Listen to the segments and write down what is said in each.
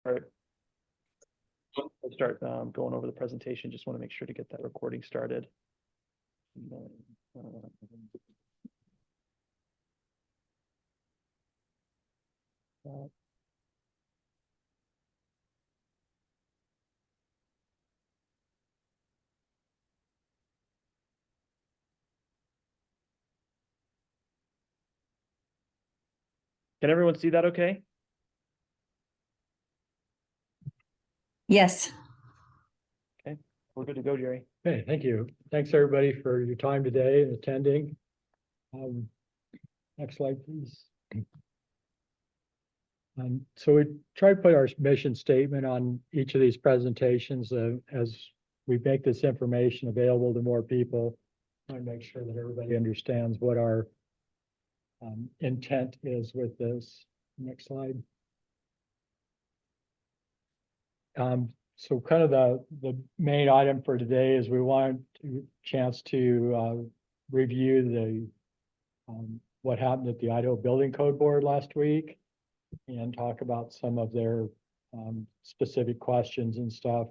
All right. We'll start going over the presentation. Just want to make sure to get that recording started. And then, can everyone see that okay? Yes. Okay, we're good to go, Jerry. Okay, thank you. Thanks, everybody, for your time today and attending. Next slide, please. So we try to put our mission statement on each of these presentations as we make this information available to more people. I want to make sure that everybody understands what our intent is with this. Next slide. So kind of the main item for today is we want a chance to review what happened at the Idaho Building Code Board last week and talk about some of their specific questions and stuff.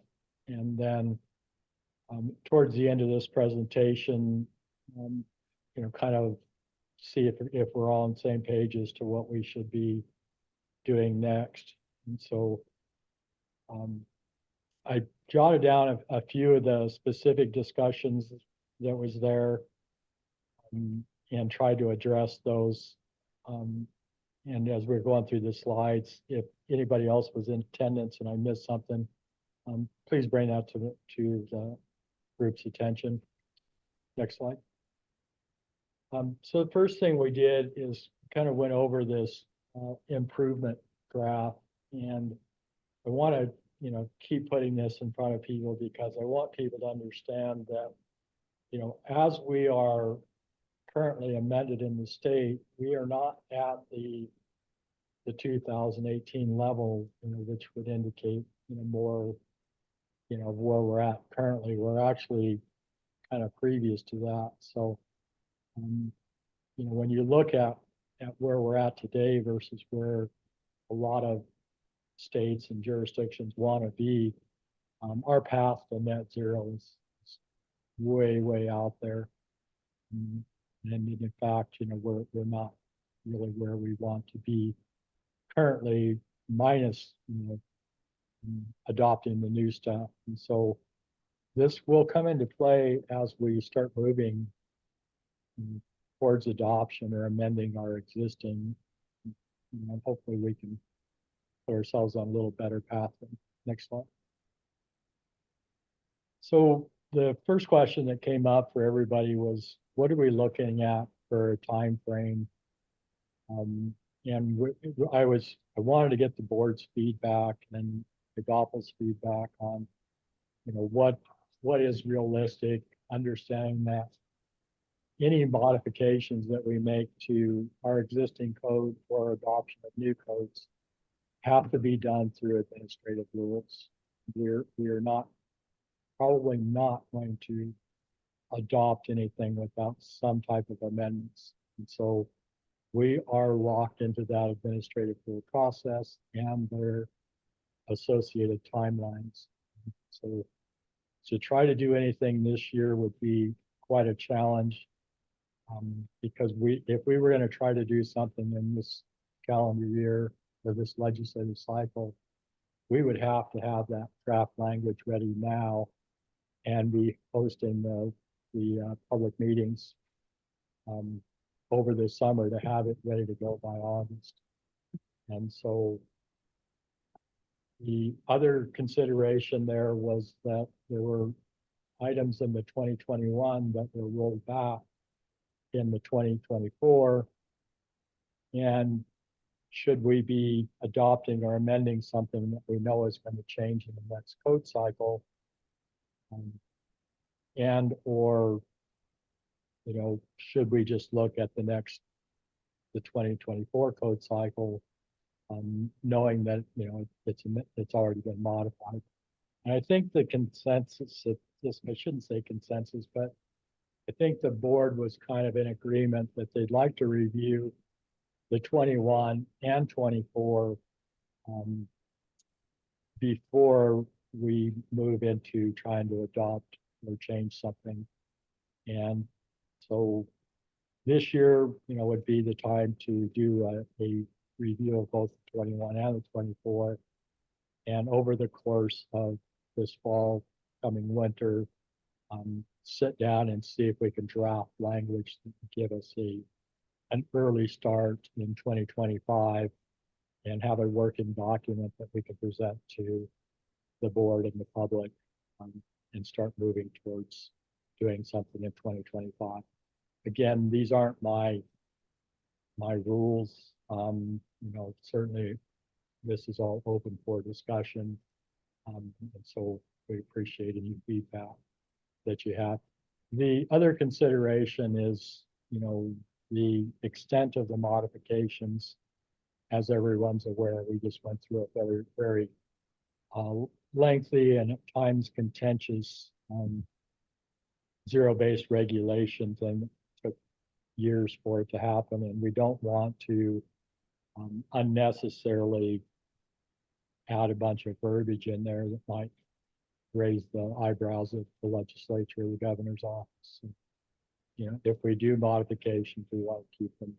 And then towards the end of this presentation, kind of see if we're all on the same page as to what we should be doing next. And so I jotted down a few of the specific discussions that was there and tried to address those. And as we're going through the slides, if anybody else was in attendance and I missed something, please bring that to the group's attention. Next slide. So the first thing we did is kind of went over this improvement graph, and I want to keep putting this in front of people because I want people to understand that, as we are currently amended in the state, we are not at the 2018 level, which would indicate, more, where we're at currently. We're actually kind of previous to that. So, when you look at where we're at today versus where a lot of states and jurisdictions want to be, our path to net zero is way out there. And in fact, we're not really where we want to be currently, minus adopting the new stuff. And so this will come into play as we start moving towards adoption or amending our existing. Hopefully we can put ourselves on a little better path. Next slide. So the first question that came up for everybody was, what are we looking at for a time frame? And I wanted to get the board's feedback and the GOPL's feedback on, what is realistic, understanding that any modifications that we make to our existing code or adoption of new codes have to be done through administrative rules. We are probably not going to adopt anything without some type of amendments. And so we are locked into that administrative rule process and their associated timelines. So to try to do anything this year would be quite a challenge, because if we were going to try to do something in this calendar year or this legislative cycle, we would have to have that draft language ready now and be hosting the public meetings over the summer to have it ready to go by August. And so the other consideration there was that there were items in the 2021 that were rolled back in the 2024. And should we be adopting or amending something that we know is going to change in the next code cycle, and or should we just look at the 2024 code cycle, knowing that it's already been modified. And I think the consensus, I shouldn't say consensus, but I think the board was kind of in agreement that they'd like to review the 21 and 24 before we move into trying to adopt or change something. And so this year, would be the time to do a review of both the 21 and the 24. And over the course of this fall, coming winter, sit down and see if we can draft language that would give us an early start in 2025 and have a working document that we can present to the board and the public, and start moving towards doing something in 2025. Again, these aren't my rules. Certainly this is all open for discussion. And so we appreciate any feedback that you have. The other consideration is, the extent of the modifications. As everyone's aware, we just went through a very, very lengthy and at times contentious zero-based regulations, and it took years for it to happen. And we don't want to unnecessarily add a bunch of verbiage in there that might raise the eyebrows of the legislature or the governor's office. And, if we do modifications, we want to keep them.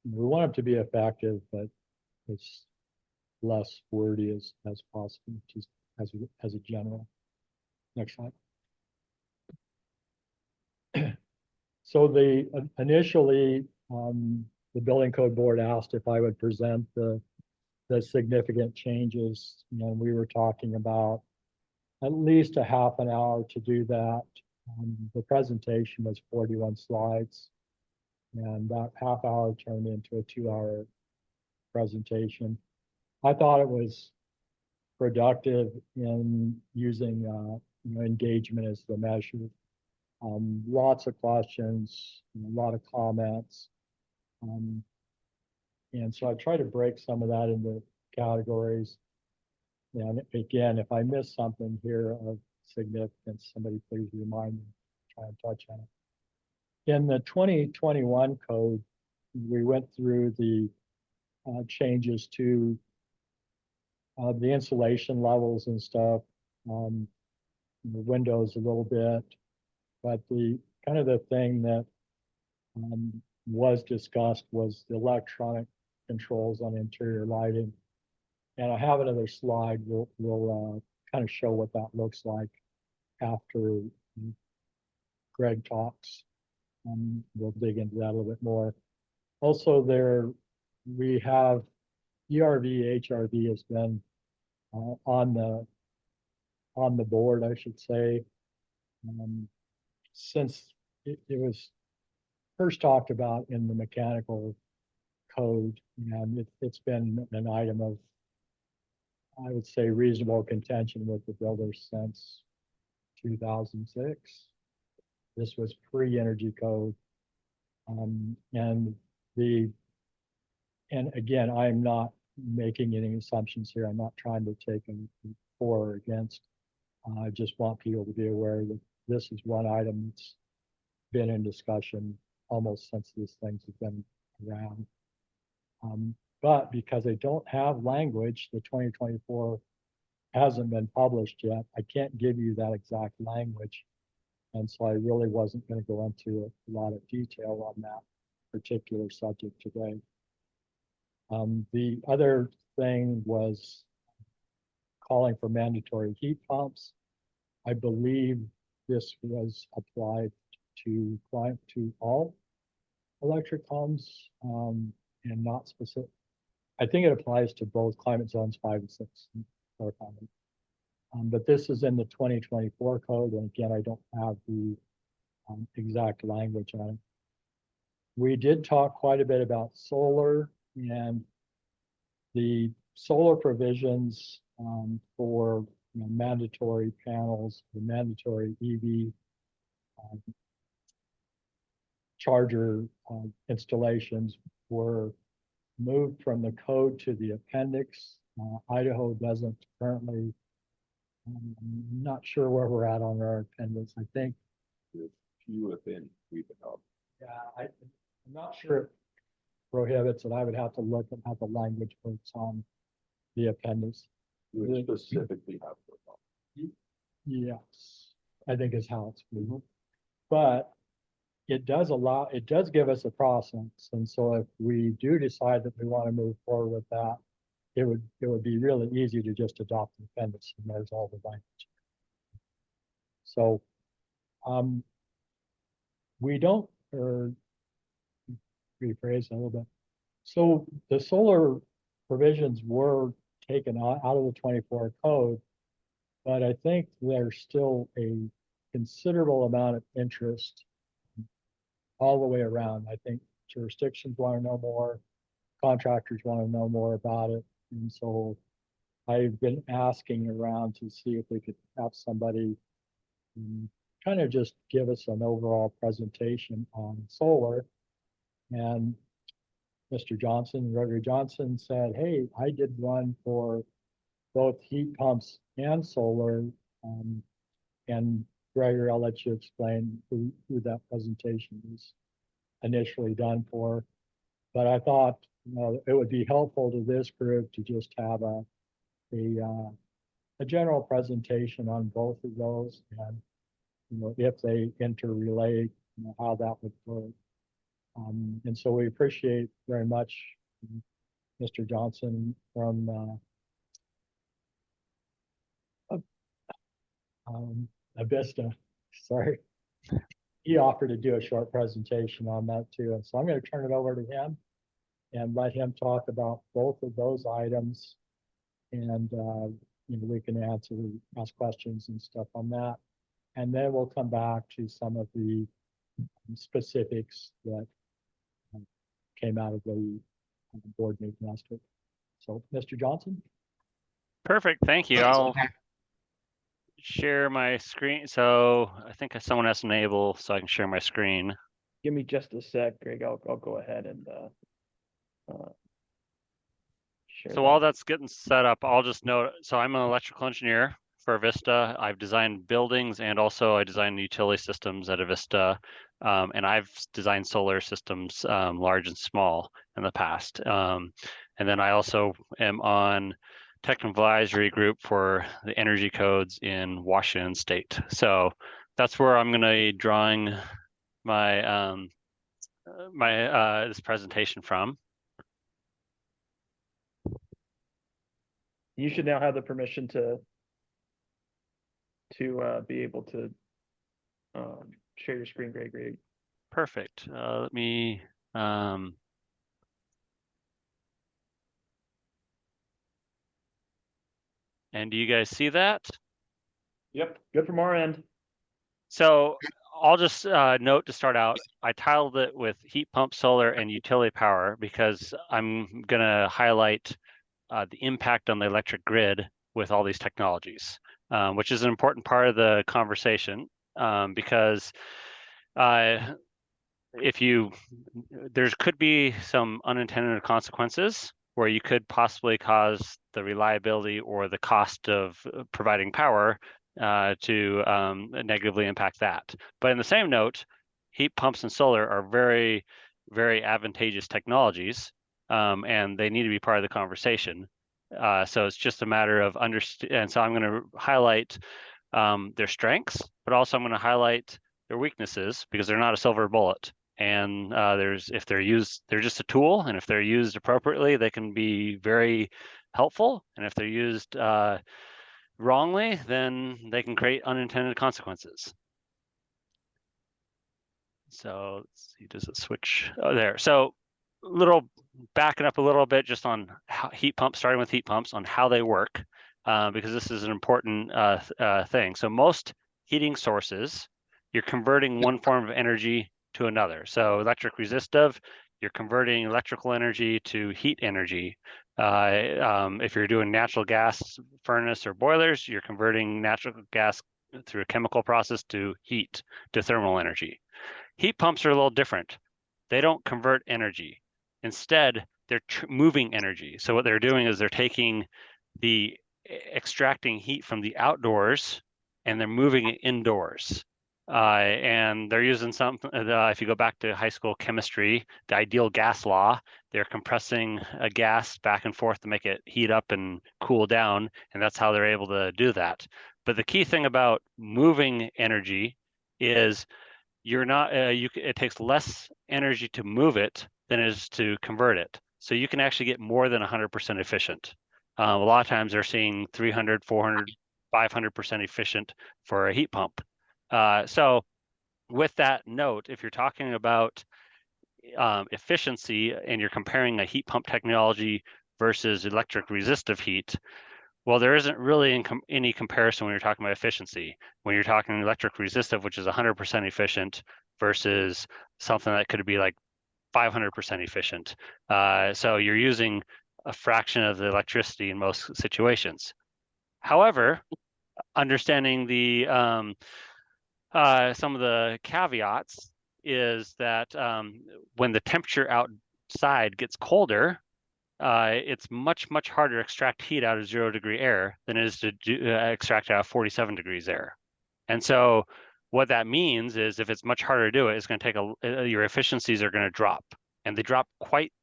We want them to be effective, but as less wordy as possible, just as a general. Next slide. So initially, the Building Code Board asked if I would present the significant changes. We were talking about at least a half an hour to do that. The presentation was 41 slides, and that half hour turned into a 2-hour presentation. I thought it was productive in using engagement as the measure. Lots of questions, a lot of comments. And so I try to break some of that into categories. And again, if I miss something here of significance, somebody please remind me, try and touch on it. In the 2021 code, we went through the changes to the insulation levels and stuff, the windows a little bit, but the kind of the thing that was discussed was the electronic controls on interior lighting. And I have another slide. We'll kind of show what that looks like after Greg talks. We'll dig into that a little bit more. Also, we have ERV, HRV has been on the board, I should say, since it was first talked about in the mechanical code, and it's been an item of, I would say, reasonable contention with the builders since 2006. This was pre-energy code. And again, I'm not making any assumptions here. I'm not trying to take them for or against. I just want people to be aware that this is one item that's been in discussion almost since these things have been around. But because I don't have language, the 2024 hasn't been published yet. I can't give you that exact language. And so I really wasn't going to go into a lot of detail on that particular subject today. The other thing was calling for mandatory heat pumps. I believe this was applied to all electric homes, and not specific. I think it applies to both climate zones 5 and 6. But this is in the 2024 code, and again, I don't have the exact language on it. We did talk quite a bit about solar and the solar provisions for mandatory panels, the mandatory EV charger installations were moved from the code to the appendix. Idaho doesn't currently. I'm not sure where we're at on our appendix. I think there's few within we've developed. Yeah, I'm not sure it prohibits it. I would have to look at how the language works on the appendix. We specifically have. for them. Yes, I think is how it's moving. But it does give us a process. And so if we do decide that we want to move forward with that, it would be really easy to just adopt the appendix and there's all the language. So, we don't, or rephrase a little bit. So the solar provisions were taken out of the 24 code, but I think there's still a considerable amount of interest all the way around. I think jurisdictions want to know more, contractors want to know more about it. And so I've been asking around to see if we could have somebody kind of just give us an overall presentation on solar. And Mr. Johnson, Gregory Johnson said, hey, I did one for both heat pumps and solar. And Gregory, I'll let you explain who that presentation was initially done for. But I thought, it would be helpful to this group to just have a general presentation on both of those, and if they interrelate, how that would work. And so we appreciate very much Mr. Johnson from Avista. Sorry, he offered to do a short presentation on that too, and so I'm going to turn it over to him and let him talk about both of those items, and we can ask questions and stuff on that, and then we'll come back to some of the specifics that came out of the board meeting last week. So, Mr. Johnson. Perfect, thank you. I'll share my screen. So I think someone has to enable so I can share my screen. Give me just a sec, Greg. I'll go ahead and share. So while that's getting set up, I'll just note, so I'm an electrical engineer for Avista. I've designed buildings and also I designed utility systems at Avista. And I've designed solar systems, large and small, in the past. And then I also am on technical advisory group for the energy codes in Washington State. So that's where I'm going to be drawing my this presentation from. You should now have the permission to be able to share your screen, Gregory. Perfect. Let me and do you guys see that? Yep, good from our end. So I'll just note to start out, I titled it with heat pump, solar, and utility power because I'm going to highlight the impact on the electric grid with all these technologies, which is an important part of the conversation because there could be some unintended consequences where you could possibly cause the reliability or the cost of providing power to negatively impact that. But in the same note, heat pumps and solar are very, very advantageous technologies, and they need to be part of the conversation. So it's just a matter of and so I'm going to highlight their strengths, but also I'm going to highlight their weaknesses because they're not a silver bullet. And if they're used, they're just a tool, and if they're used appropriately, they can be very helpful. And if they're used wrongly, then they can create unintended consequences. So let's see, does it switch? Oh, there. So backing up a little bit just on how starting with heat pumps, on how they work, because this is an important thing. So most heating sources, you're converting one form of energy to another. So electric resistive, you're converting electrical energy to heat energy. If you're doing natural gas furnace or boilers, you're converting natural gas through a chemical process to heat, to thermal energy. Heat pumps are a little different. They don't convert energy. Instead, they're moving energy. So what they're doing is they're extracting heat from the outdoors and they're moving it indoors. And they're using something, if you go back to high school chemistry, the ideal gas law, they're compressing a gas back and forth to make it heat up and cool down, and that's how they're able to do that. But the key thing about moving energy is you're not, it takes less energy to move it than it is to convert it. So you can actually get more than 100% efficient. A lot of times they're seeing 300, 400, 500% efficient for a heat pump. So with that note, if you're talking about efficiency and you're comparing a heat pump technology versus electric resistive heat, well, there isn't really any comparison when you're talking about efficiency. When you're talking electric resistive, which is 100% efficient, versus something that could be like 500% efficient. So you're using a fraction of the electricity in most situations. However, understanding the some of the caveats is that when the temperature outside gets colder, it's much harder to extract heat out of 0-degree air than it is to extract out of 47 degrees air. And so what that means is if it's much harder to do it, it's going to take your efficiencies are going to drop, and they drop quite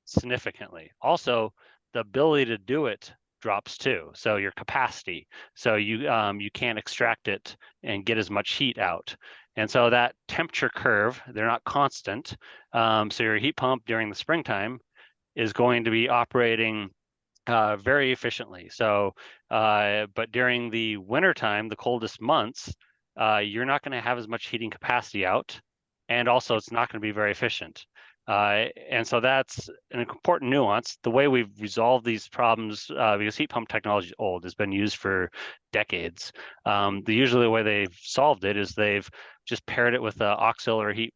significantly. Also, the ability to do it drops too. So your capacity, so you can't extract it and get as much heat out. And so that temperature curve, they're not constant. So your heat pump during the springtime is going to be operating very efficiently. So, but during the wintertime, the coldest months, you're not going to have as much heating capacity out, and also it's not going to be very efficient. And so that's an important nuance. The way we've resolved these problems, because heat pump technology is old, has been used for decades. Usually the way they've solved it is they've just paired it with an auxiliary heat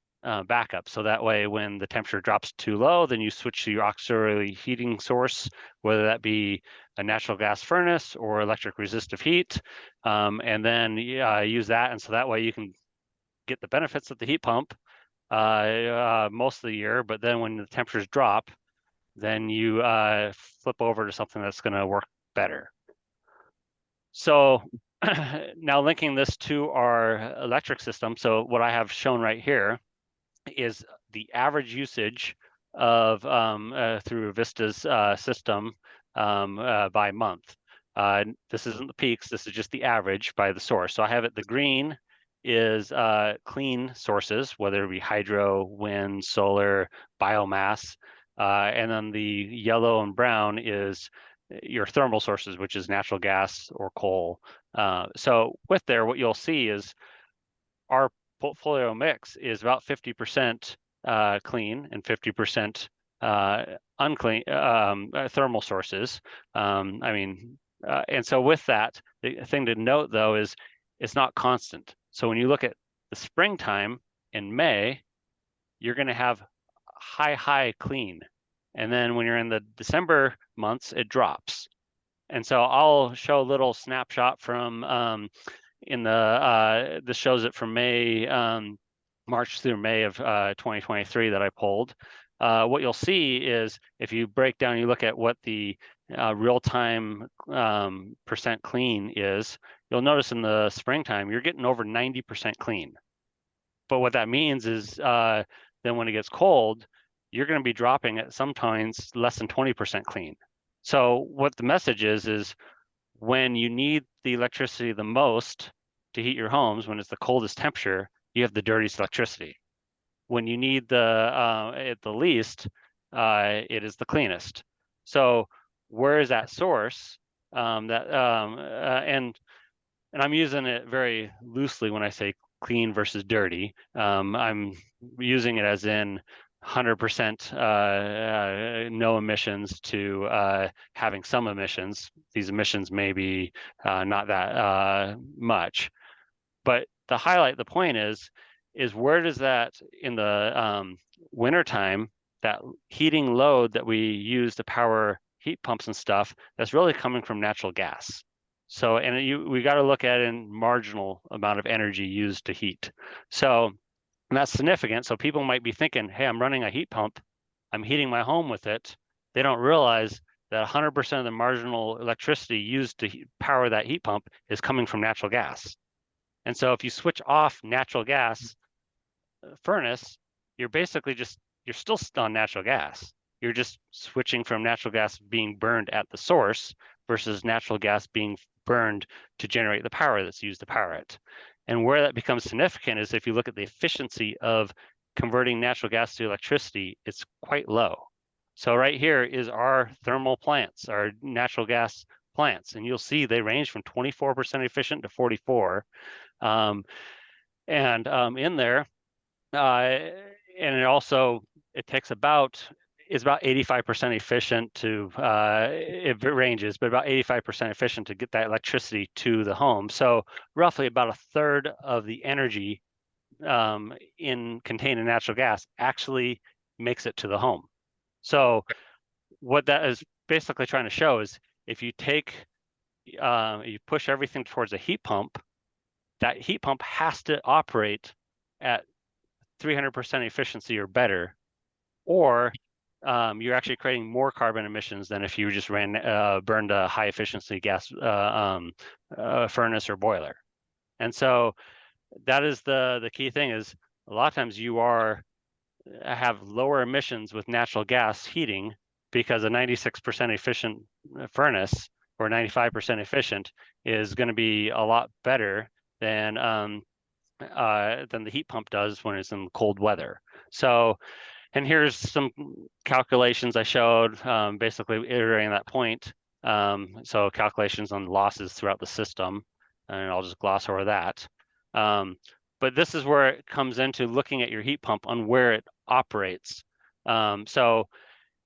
backup. So that way, when the temperature drops too low, then you switch to your auxiliary heating source, whether that be a natural gas furnace or electric resistive heat, and then use that. And so that way you can get the benefits of the heat pump most of the year, but then when the temperatures drop, then you flip over to something that's going to work better. So now linking this to our electric system, so what I have shown right here is the average usage of through Avista's system by month. This isn't the peaks, this is just the average by the source. So I have it, the green is clean sources, whether it be hydro, wind, solar, biomass, and then the yellow and brown is your thermal sources, which is natural gas or coal. So with there, what you'll see is our portfolio mix is about 50% clean and 50% unclean thermal sources. And so with that, the thing to note though is it's not constant. So when you look at the springtime in May, you're going to have high clean. And then when you're in the December months, it drops. And so I'll show a little snapshot from this shows it from March through May of 2023 that I pulled. What you'll see is if you break down, you look at what the real-time percent clean is, you'll notice in the springtime, you're getting over 90% clean. But what that means is then when it gets cold, you're going to be dropping at sometimes less than 20% clean. So what the message is when you need the electricity the most to heat your homes, when it's the coldest temperature, you have the dirtiest electricity. When you need at the least, it is the cleanest. So where is that source? And I'm using it very loosely when I say clean versus dirty. I'm using it as in 100% no emissions to having some emissions. These emissions may be not that much, but to highlight the point is where does that in the wintertime, that heating load that we use to power heat pumps and stuff, that's really coming from natural gas. So, and we got to look at it in marginal amount of energy used to heat. So, and that's significant. So people might be thinking, hey, I'm running a heat pump, I'm heating my home with it. They don't realize that 100% of the marginal electricity used to power that heat pump is coming from natural gas. And so if you switch off natural gas furnace, you're basically you're still on natural gas. you're just switching from natural gas being burned at the source versus natural gas being burned to generate the power that's used to power it. And where that becomes significant is if you look at the efficiency of converting natural gas to electricity, it's quite low. So right here is our thermal plants, our natural gas plants, and you'll see they range from 24% efficient to 44. In there, and it takes is about 85% efficient to it ranges, but about 85% efficient to get that electricity to the home. So roughly about a third of the energy contained in natural gas actually makes it to the home. So what that is basically trying to show is if you you push everything towards a heat pump, that heat pump has to operate at 300% efficiency or better, or you're actually creating more carbon emissions than if you just burned a high efficiency gas furnace or boiler. And so that is the key thing is a lot of times you have lower emissions with natural gas heating because a 96% efficient furnace or 95% efficient is going to be a lot better than the heat pump does when it's in cold weather. So, and here's some calculations I showed, basically iterating that point. So calculations on losses throughout the system, and I'll just gloss over that. But this is where it comes into looking at your heat pump on where it operates. So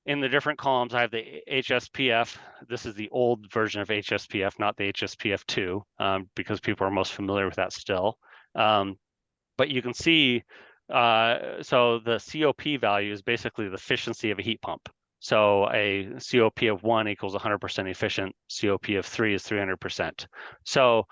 in the different columns, I have the HSPF. This is the old version of HSPF, not the HSPF2, because people are most familiar with that still. But you can see, so the COP value is basically the efficiency of a heat pump. So a COP of 1 equals 100% efficient, COP of 3 is 300%. So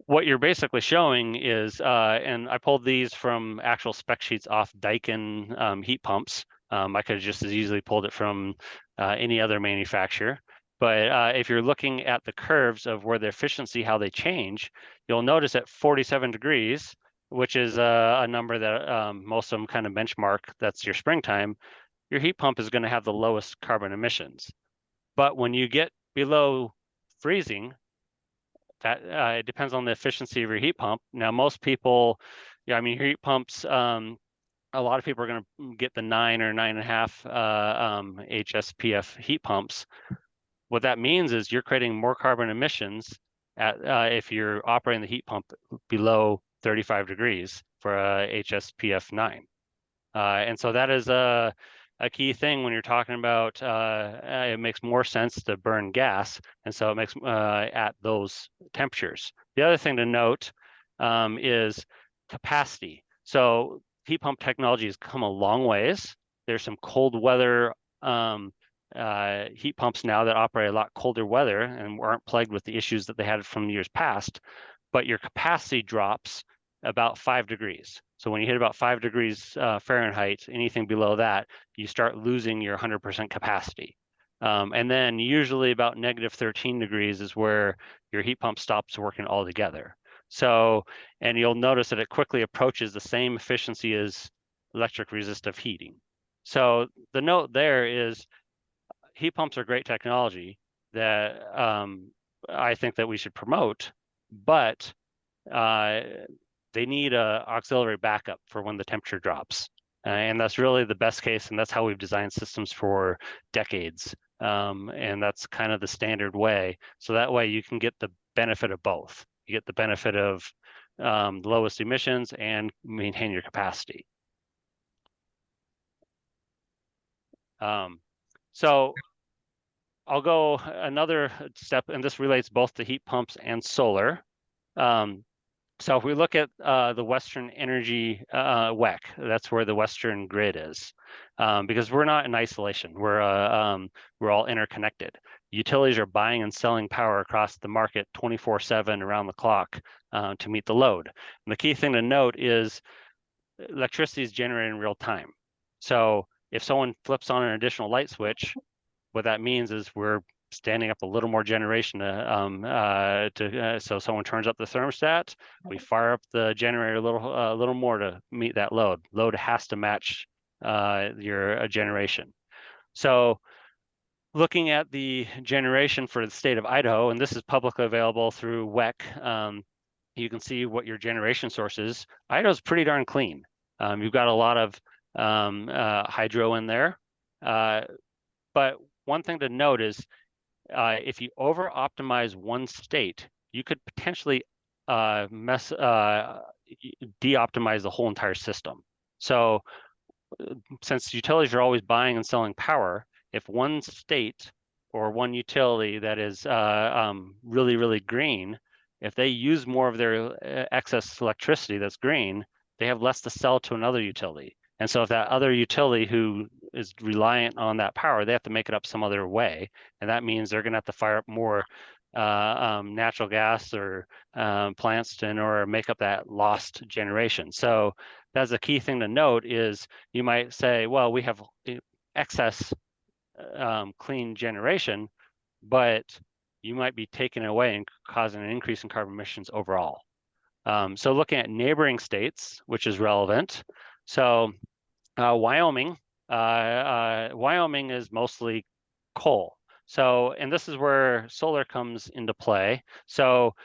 what you're basically showing is, and I pulled these from actual spec sheets off Daikin heat pumps. I could have just as easily pulled it from any other manufacturer. But if you're looking at the curves of where the efficiency, how they change, you'll notice at 47 degrees, which is a number that most of them kind of benchmark, that's your springtime, your heat pump is going to have the lowest carbon emissions. But when you get below freezing, that it depends on the efficiency of your heat pump. Now, most people, your heat pumps, a lot of people are going to get the 9 or 9.5 HSPF heat pumps. What that means is you're creating more carbon emissions if you're operating the heat pump below 35 degrees for a HSPF 9. And so that is a key thing when you're talking about it makes more sense to burn gas, and so it makes at those temperatures. The other thing to note is capacity. So heat pump technology has come a long ways. There's some cold weather heat pumps now that operate a lot colder weather and aren't plagued with the issues that they had from years past, but your capacity drops about 5 degrees. So when you hit about 5 degrees Fahrenheit, anything below that, you start losing your 100% capacity. And then usually about -13 degrees is where your heat pump stops working altogether. So, and you'll notice that it quickly approaches the same efficiency as electric resistive heating. So the note there is heat pumps are great technology that I think that we should promote, but they need a auxiliary backup for when the temperature drops. And that's really the best case, and that's how we've designed systems for decades. And that's kind of the standard way. So that way you can get the benefit of both. You get the benefit of the lowest emissions and maintain your capacity. So I'll go another step, and this relates both to heat pumps and solar. So if we look at the Western energy WEC, that's where the Western grid is, because we're not in isolation. We're all interconnected. Utilities are buying and selling power across the market 24/7 around the clock to meet the load. And the key thing to note is electricity is generated in real time. So if someone flips on an additional light switch, what that means is we're standing up a little more generation so someone turns up the thermostat, we fire up the generator a little more to meet that load. Load has to match your generation. So looking at the generation for the state of Idaho, and this is publicly available through WEC, you can see what your generation source is. Idaho's pretty darn clean. You've got a lot of hydro in there. But one thing to note is if you over optimize one state, you could potentially de-optimize the whole entire system. So since utilities are always buying and selling power, if one state or one utility that is really, really green, if they use more of their excess electricity that's green, they have less to sell to another utility. And so if that other utility who is reliant on that power, they have to make it up some other way. And that means they're going to have to fire up more natural gas or plants in order to make up that lost generation. So that's a key thing to note is you might say, well, we have excess clean generation, but you might be taking it away and causing an increase in carbon emissions overall. So looking at neighboring states, which is relevant. So Wyoming is mostly coal. So, and this is where solar comes into play. So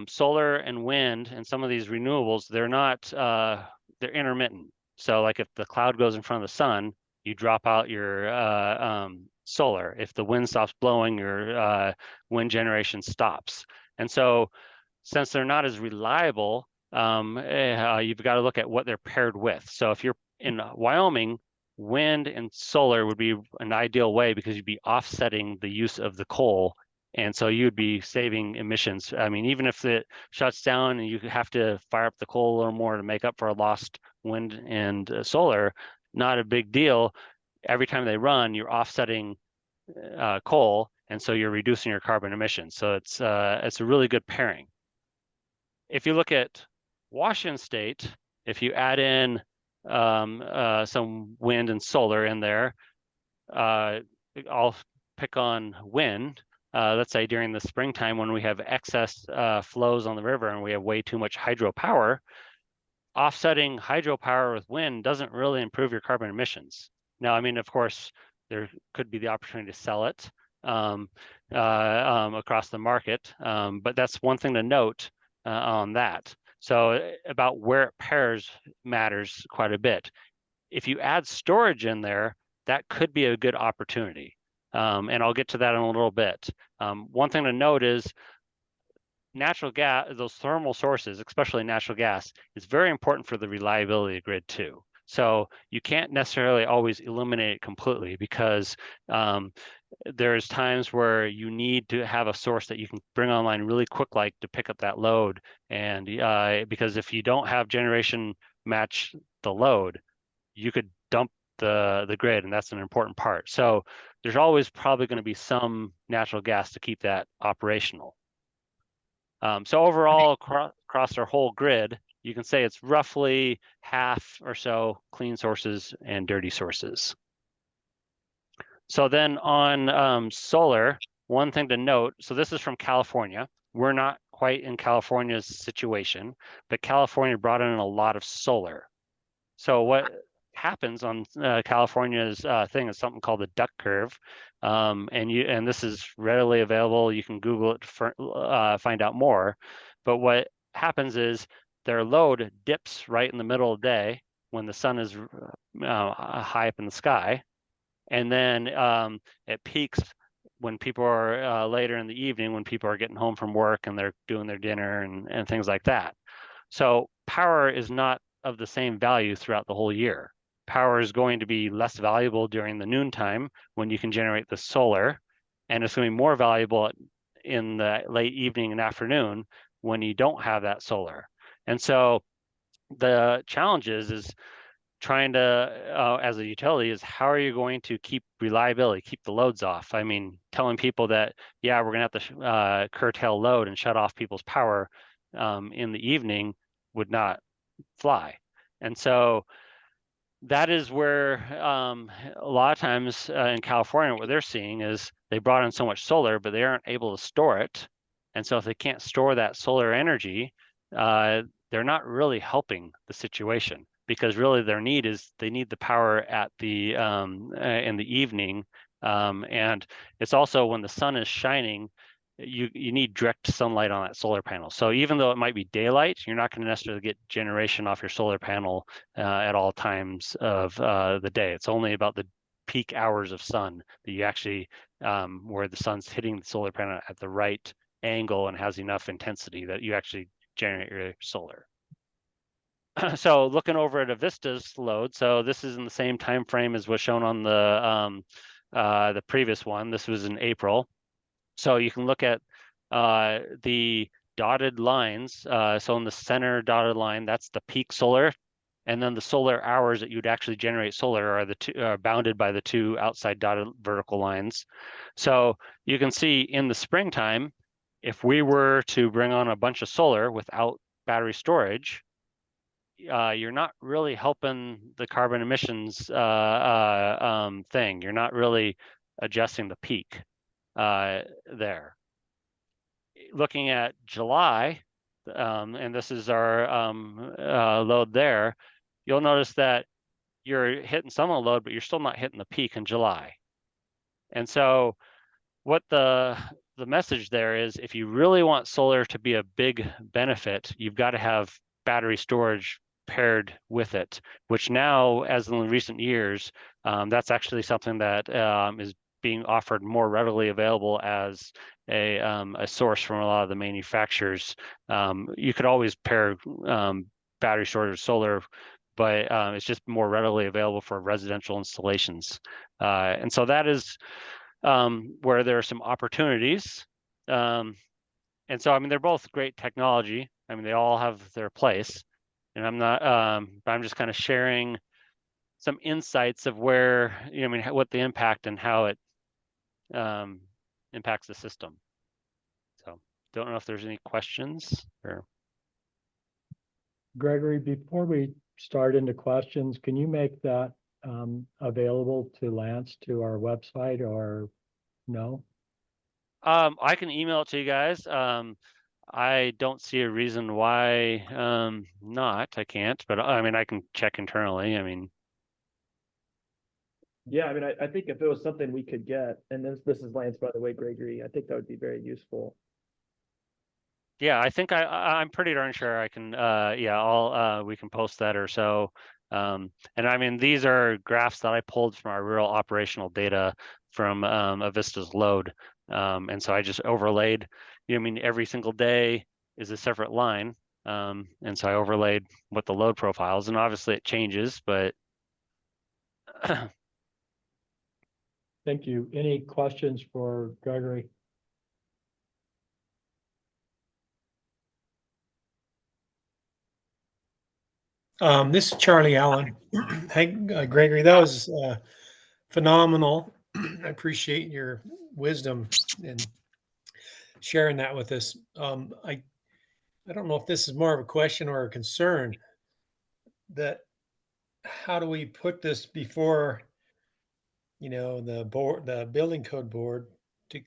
solar and wind and some of these renewables, they're not, they're intermittent. So like if the cloud goes in front of the sun, you drop out your solar. If the wind stops blowing, your wind generation stops. And so since they're not as reliable, you've got to look at what they're paired with. So if you're in Wyoming, wind and solar would be an ideal way because you'd be offsetting the use of the coal. And so you'd be saving emissions. I mean, even if it shuts down and you have to fire up the coal a little more to make up for a lost wind and solar, not a big deal. Every time they run, you're offsetting coal, and so you're reducing your carbon emissions. So it's a really good pairing. If you look at Washington State, if you add in some wind and solar in there, I'll pick on wind. Let's say during the springtime when we have excess flows on the river and we have way too much hydropower, offsetting hydropower with wind doesn't really improve your carbon emissions. Now, I mean, of course, there could be the opportunity to sell it across the market, but that's one thing to note on that. So about where it pairs matters quite a bit. If you add storage in there, that could be a good opportunity. And I'll get to that in a little bit. One thing to note is natural gas, those thermal sources, especially natural gas, is very important for the reliability of the grid too. So you can't necessarily always eliminate it completely because there's times where you need to have a source that you can bring online really quick, like to pick up that load. And because if you don't have generation match the load, you could dump the grid, and that's an important part. So there's always probably going to be some natural gas to keep that operational. So overall, across our whole grid, you can say it's roughly half or so clean sources and dirty sources. So then on solar, one thing to note, so this is from California. We're not quite in California's situation, but California brought in a lot of solar. So what happens on California's thing is something called the duck curve. And this is readily available. You can Google it to find out more. But what happens is their load dips right in the middle of the day when the sun is high up in the sky. And then it peaks when people are later in the evening, when people are getting home from work and they're doing their dinner and things like that. So power is not of the same value throughout the whole year. Power is going to be less valuable during the noontime when you can generate the solar, and it's going to be more valuable in the late evening and afternoon when you don't have that solar. And so the challenge is trying to, as a utility, is how are you going to keep reliability, keep the loads off? I mean, telling people that, yeah, we're going to have to curtail load and shut off people's power in the evening would not fly. And so that is where a lot of times in California, what they're seeing is they brought in so much solar, but they aren't able to store it. And so if they can't store that solar energy, they're not really helping the situation because really their need is they need the power at the in the evening, and it's also when the sun is shining, you need direct sunlight on that solar panel. So even though it might be daylight, you're not going to necessarily get generation off your solar panel at all times of the day. It's only about the peak hours of sun that you actually where the sun's hitting the solar panel at the right angle and has enough intensity that you actually generate your solar. So looking over at Avista's load, so this is in the same time frame as was shown on the previous one. This was in April. So you can look at the dotted lines. So in the center dotted line, that's the peak solar. And then the solar hours that you'd actually generate solar are the two bounded by the two outside dotted vertical lines. So you can see in the springtime, if we were to bring on a bunch of solar without battery storage, you're not really helping the carbon emissions thing. You're not really adjusting the peak there. Looking at July, and this is our load there, you'll notice that you're hitting some of the load, but you're still not hitting the peak in July. And so what the message there is, if you really want solar to be a big benefit, you've got to have battery storage paired with it, which now, as in recent years, that's actually something that is being offered more readily available as a source from a lot of the manufacturers. You could always pair battery storage with solar, but it's just more readily available for residential installations. And so that is where there are some opportunities. And so, I mean, they're both great technology. I mean, they all have their place. And I'm not, I'm just kind of sharing some insights of where, I mean, what the impact and how it impacts the system. So don't know if there's any questions or. Gregory, before we start into questions, can you make that available to Lance to our website or no? I can email it to you guys. I don't see a reason why not. I can't, but I mean, I can check internally. I mean, Yeah, I mean, I think if it was something we could get, and this is Lance, by the way, Gregory, I think that would be very useful. yeah, I think I'm pretty darn sure I can. Yeah, I'll we can post that or so. And I mean, these are graphs that I pulled from our real operational data from Avista's load. And so I just overlaid, I mean, every single day is a separate line. And so I overlaid what the load profiles, and obviously it changes, but Thank you. Any questions for Gregory? This is Charlie Allen. Hey, Gregory, that was phenomenal. I appreciate your wisdom and sharing that with us. I don't know if this is more of a question or a concern. That how do we put this before, the board, the building code board, to,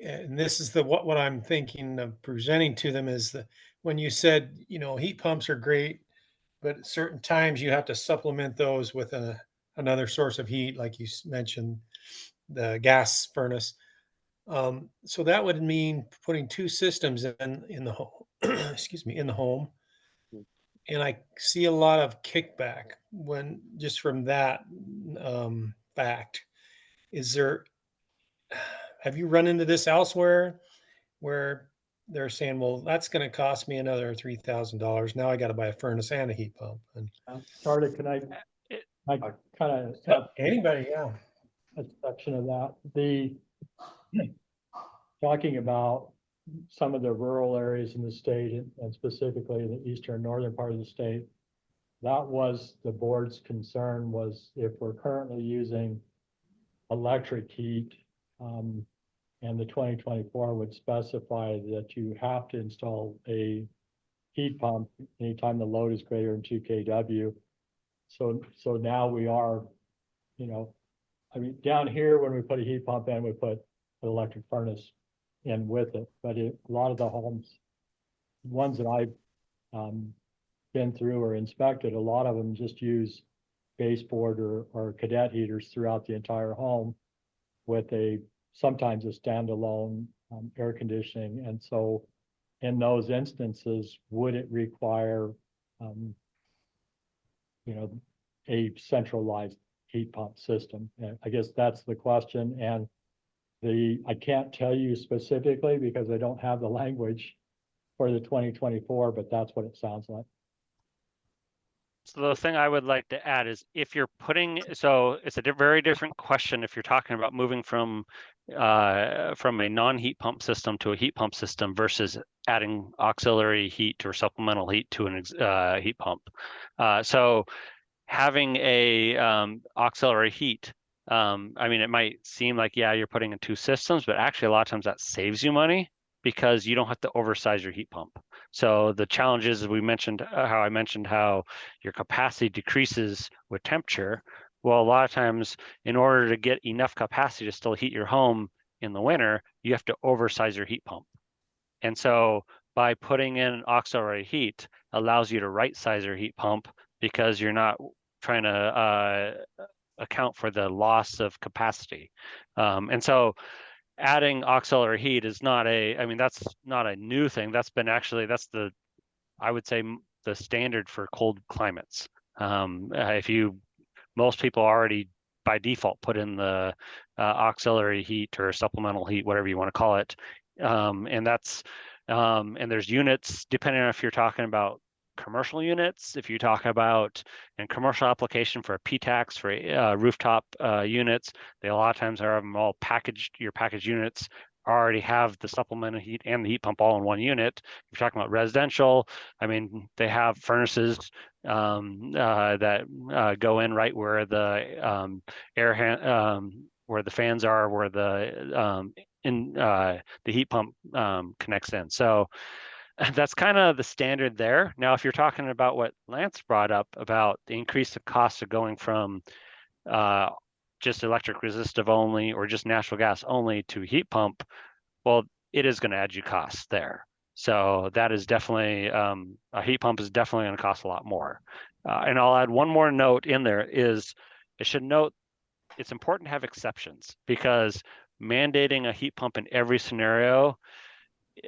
and this is what I'm thinking of presenting to them is that when you said, heat pumps are great, but at certain times you have to supplement those with another source of heat, like you mentioned, the gas furnace. So that would mean putting two systems in the home, excuse me, in the home. And I see a lot of kickback when just from that fact. Have you run into this elsewhere where they're saying, well, that's going to cost me another $3,000. Now I got to buy a furnace and a heat pump. And Charlie, can I kind of anybody, yeah. a section of that? The talking about some of the rural areas in the state and specifically the eastern northern part of the state, that was the board's concern was if we're currently using electric heat, and the 2024 would specify that you have to install a heat pump anytime the load is greater than 2 kW. So now we are, I mean, down here when we put a heat pump in, we put an electric furnace in with it. But a lot of the homes, ones that I've been through or inspected, a lot of them just use baseboard or cadet heaters throughout the entire home with sometimes a standalone air conditioning. And so in those instances, would it require, a centralized heat pump system? And I guess that's the question. And I can't tell you specifically because I don't have the language for the 2024, but that's what it sounds like. So the thing I would like to add is if you're so it's a very different question if you're talking about moving from a non-heat pump system to a heat pump system versus adding auxiliary heat or supplemental heat to an heat pump. So having a auxiliary heat, I mean, it might seem like, yeah, you're putting in two systems, but actually a lot of times that saves you money because you don't have to oversize your heat pump. So the challenge is, we mentioned how your capacity decreases with temperature. Well, a lot of times in order to get enough capacity to still heat your home in the winter, you have to oversize your heat pump. And so by putting in auxiliary heat allows you to right size your heat pump because you're not trying to account for the loss of capacity. And so adding auxiliary heat is that's not a new thing. That's I would say the standard for cold climates. Most people already by default put in the auxiliary heat or supplemental heat, whatever you want to call it. And there's units, depending on if you're talking about commercial units, if you talk about in commercial application for a PTAX, for rooftop units, they a lot of times are all packaged. Your packaged units already have the supplemental heat and the heat pump all in one unit. If you're talking about residential, I mean, they have furnaces that go in right where the where the fans are, where the heat pump connects in. So that's kind of the standard there. Now, if you're talking about what Lance brought up about the increase of cost of going from just electric resistive only or just natural gas only to heat pump, well, it is going to add you costs there. So that is definitely, a heat pump is definitely going to cost a lot more. And I'll add one more note in there is, it should note it's important to have exceptions because mandating a heat pump in every scenario,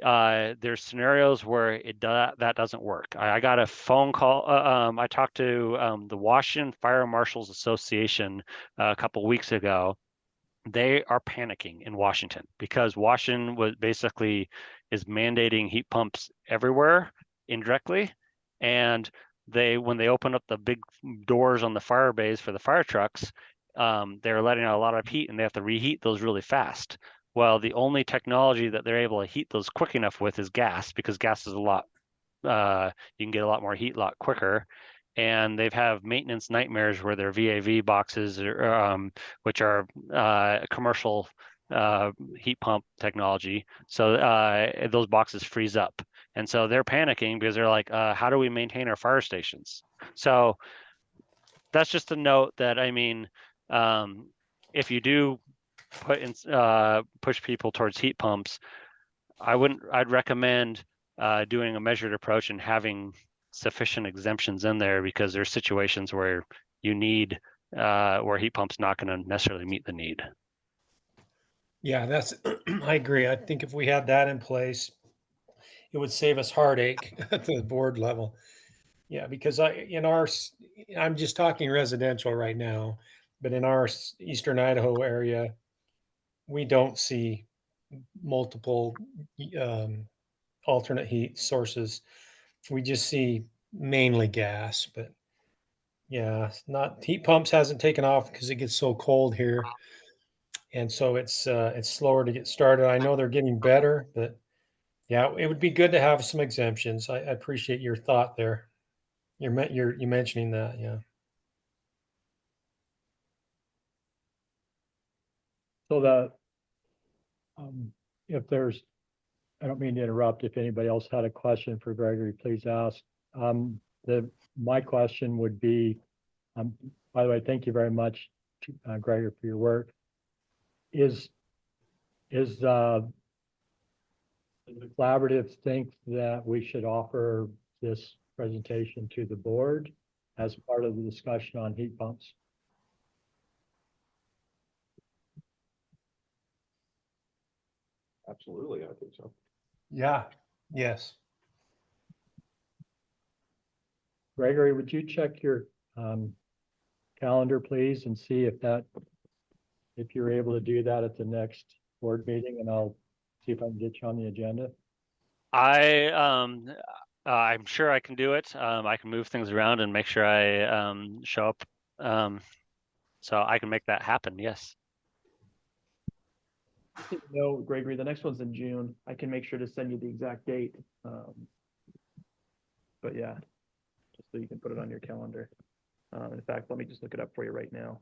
there's scenarios where that doesn't work. I got a phone call. I talked to the Washington Fire Marshals Association a couple weeks ago. They are panicking in Washington because Washington is mandating heat pumps everywhere indirectly, and when they open up the big doors on the fire bays for the fire trucks, they're letting out a lot of heat and they have to reheat those really fast. Well, the only technology that they're able to heat those quick enough with is gas, because gas is you can get a lot more heat a lot quicker. And they've have maintenance nightmares where their VAV boxes, which are commercial heat pump technology, so those boxes freeze up. And so they're panicking because they're like, how do we maintain our fire stations? So that's just a note that, I mean, if you do push people towards heat pumps, I'd recommend doing a measured approach and having sufficient exemptions in there, because there's situations where you need where heat pump's not going to necessarily meet the need. Yeah, I agree. I think if we had that in place, it would save us heartache at the board level. Yeah, because I'm just talking residential right now, but in our Eastern Idaho area, we don't see multiple alternate heat sources. We just see mainly gas, but yeah, not heat pumps hasn't taken off because it gets so cold here, and so it's slower to get started. I know they're getting better, but yeah, it would be good to have some exemptions. I appreciate your thought there. You mentioning that, yeah. So if I don't mean to interrupt. If anybody else had a question for Gregory, please ask. My question would be, by the way, thank you very much, Gregory, for your work. Is the collaborative think that we should offer this presentation to the board as part of the discussion on heat pumps? Absolutely, I think so. Yeah, yes. Gregory, would you check your calendar, please, and see if you're able to do that at the next board meeting, and I'll see if I can get you on the agenda. I'm sure I can do it. I can move things around and make sure I show up. So I can make that happen. Yes. No, Gregory, the next one's in June. I can make sure to send you the exact date. But yeah, just so you can put it on your calendar. In fact, let me just look it up for you right now.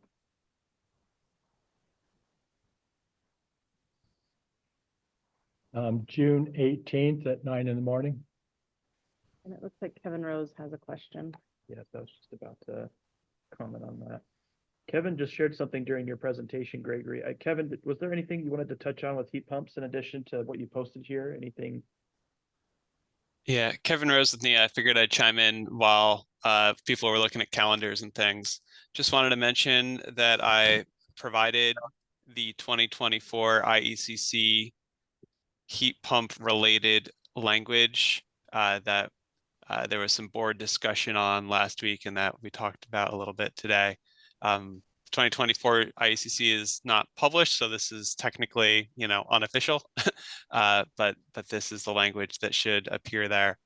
June 18th at 9 in the morning. And it looks like Kevin Rose has a question. Yes, I was just about to comment on that. Kevin just shared something during your presentation, Gregory. Kevin, was there anything you wanted to touch on with heat pumps in addition to what you posted here? Anything? Yeah, Kevin Rose with me. I figured I'd chime in while people were looking at calendars and things. Just wanted to mention that I provided the 2024 IECC heat pump related language that there was some board discussion on last week and that we talked about a little bit today. 2024 IECC is not published, so this is technically, unofficial, but this is the language that should appear there.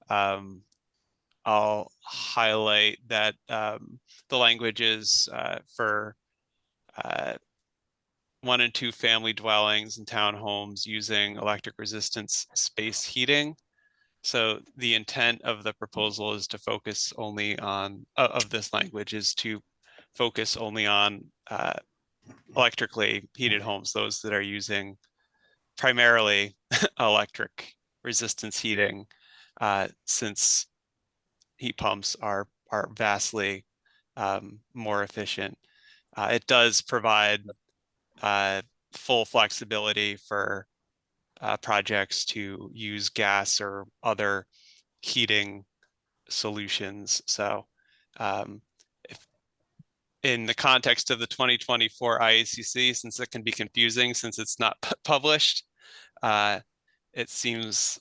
I'll highlight that the language is for 1 and 2 family dwellings and townhomes using electric resistance space heating. So the intent of the proposal is to focus only on, of this language is to focus only on electrically heated homes, those that are using primarily electric resistance heating, since heat pumps are vastly more efficient. It does provide full flexibility for projects to use gas or other heating solutions. So if in the context of the 2024 IECC, since it can be confusing since it's not published, it seems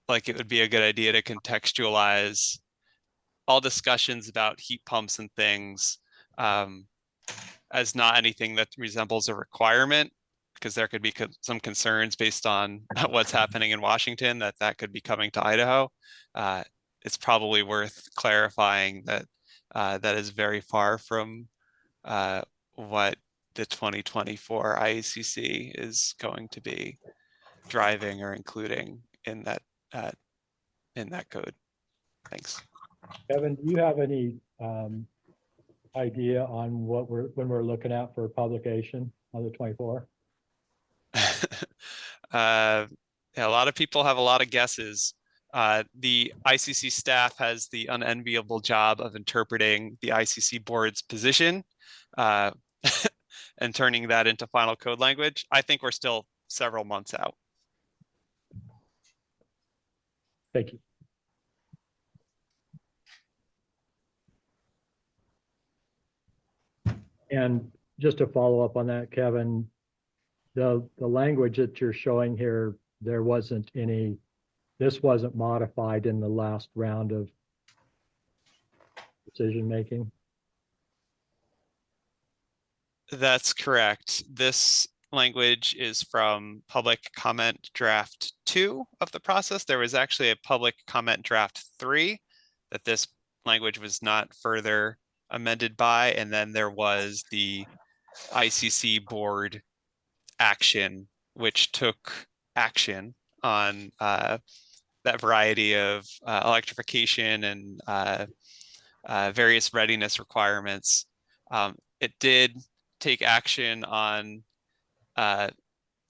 like it would be a good idea to contextualize all discussions about heat pumps and things as not anything that resembles a requirement, because there could be some concerns based on what's happening in Washington that could be coming to Idaho. It's probably worth clarifying that that is very far from what the 2024 IECC is going to be driving or including in that code. Thanks. Kevin, do you have any idea on when we're looking at for publication on the 24? Yeah, a lot of people have a lot of guesses. The ICC staff has the unenviable job of interpreting the ICC board's position and turning that into final code language. I think we're still several months out. Thank you. And just to follow up on that, Kevin, the language that you're showing here, this wasn't modified in the last round of decision making? That's correct. This language is from public comment draft 2 of the process. There was actually a public comment draft 3 that this language was not further amended by, and then there was the ICC board action, which took action on that variety of electrification and various readiness requirements. It did take action on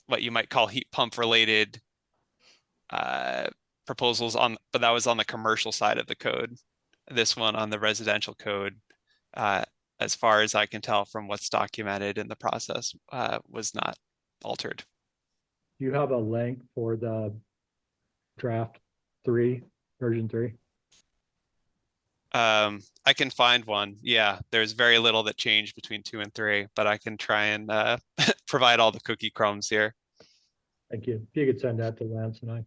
what you might call heat pump related proposals but that was on the commercial side of the code. This one on the residential code, as far as I can tell from what's documented in the process, was not altered. Do you have a link for the draft 3, version 3? I can find one. Yeah, there's very little that changed between 2 and 3, but I can try and provide all the cookie crumbs here. Thank you. If you could send that to Lance and I.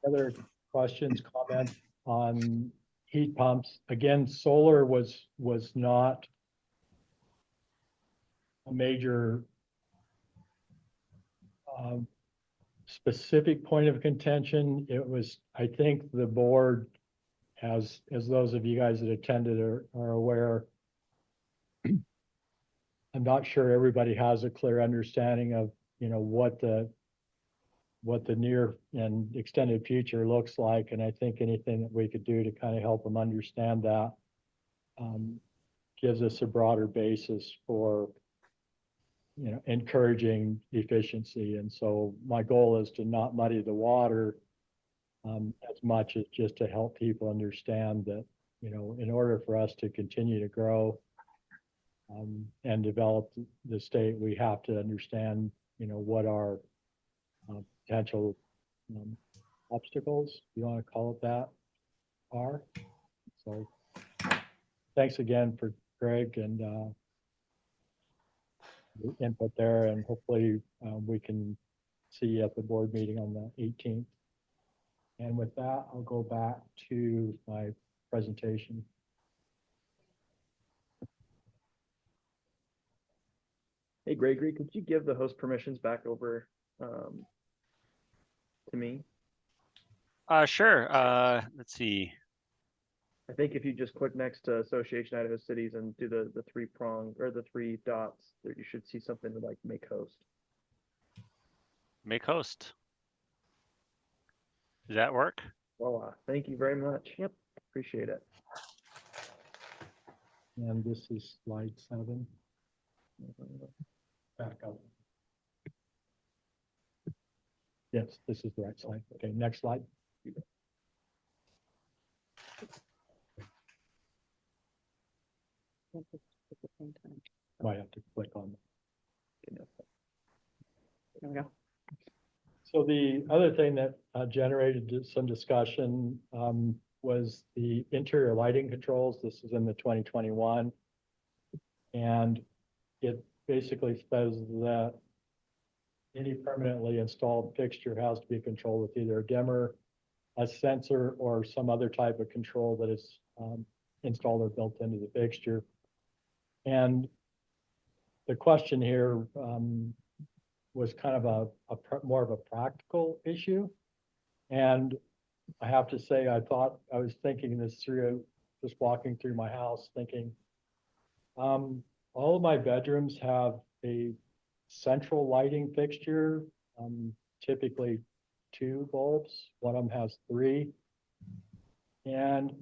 Other questions, comments on heat pumps? Again, solar was not a major specific point of contention. It was, I think the board, as those of you guys that attended are aware, I'm not sure everybody has a clear understanding of, you know, what the near and extended future looks like. And I think anything that we could do to kind of help them understand that gives us a broader basis for, you know, encouraging efficiency. And so my goal is to not muddy the water as much as just to help people understand that, you know, in order for us to continue to grow and develop the state, we have to understand, you know, what our potential obstacles, you want to call it that, are. So thanks again for Greg and the input there, and hopefully we can see you at the board meeting on the 18th. And with that, I'll go back to my presentation. Hey, Gregory, could you give the host permissions back over to me? Sure. Let's see. I think if you just click next to Association Idaho Cities and do the 3-prong or the 3 dots, there you should see something like make host. Make host. Does that work? Voila, thank you very much. Yep, appreciate it. And this is slide 7. Back up. Yes, this is the right slide. Okay, next slide. At the same time. Might have to click on it. There we go. So the other thing that generated some discussion was the interior lighting controls. This is in the 2021. And it basically says that any permanently installed fixture has to be controlled with either a dimmer, a sensor, or some other type of control that is installed or built into the fixture. And the question here was kind of more of a practical issue. And I have to say, I was thinking this through, just walking through my house, thinking, all of my bedrooms have a central lighting fixture, typically 2 bulbs. One of them has 3. And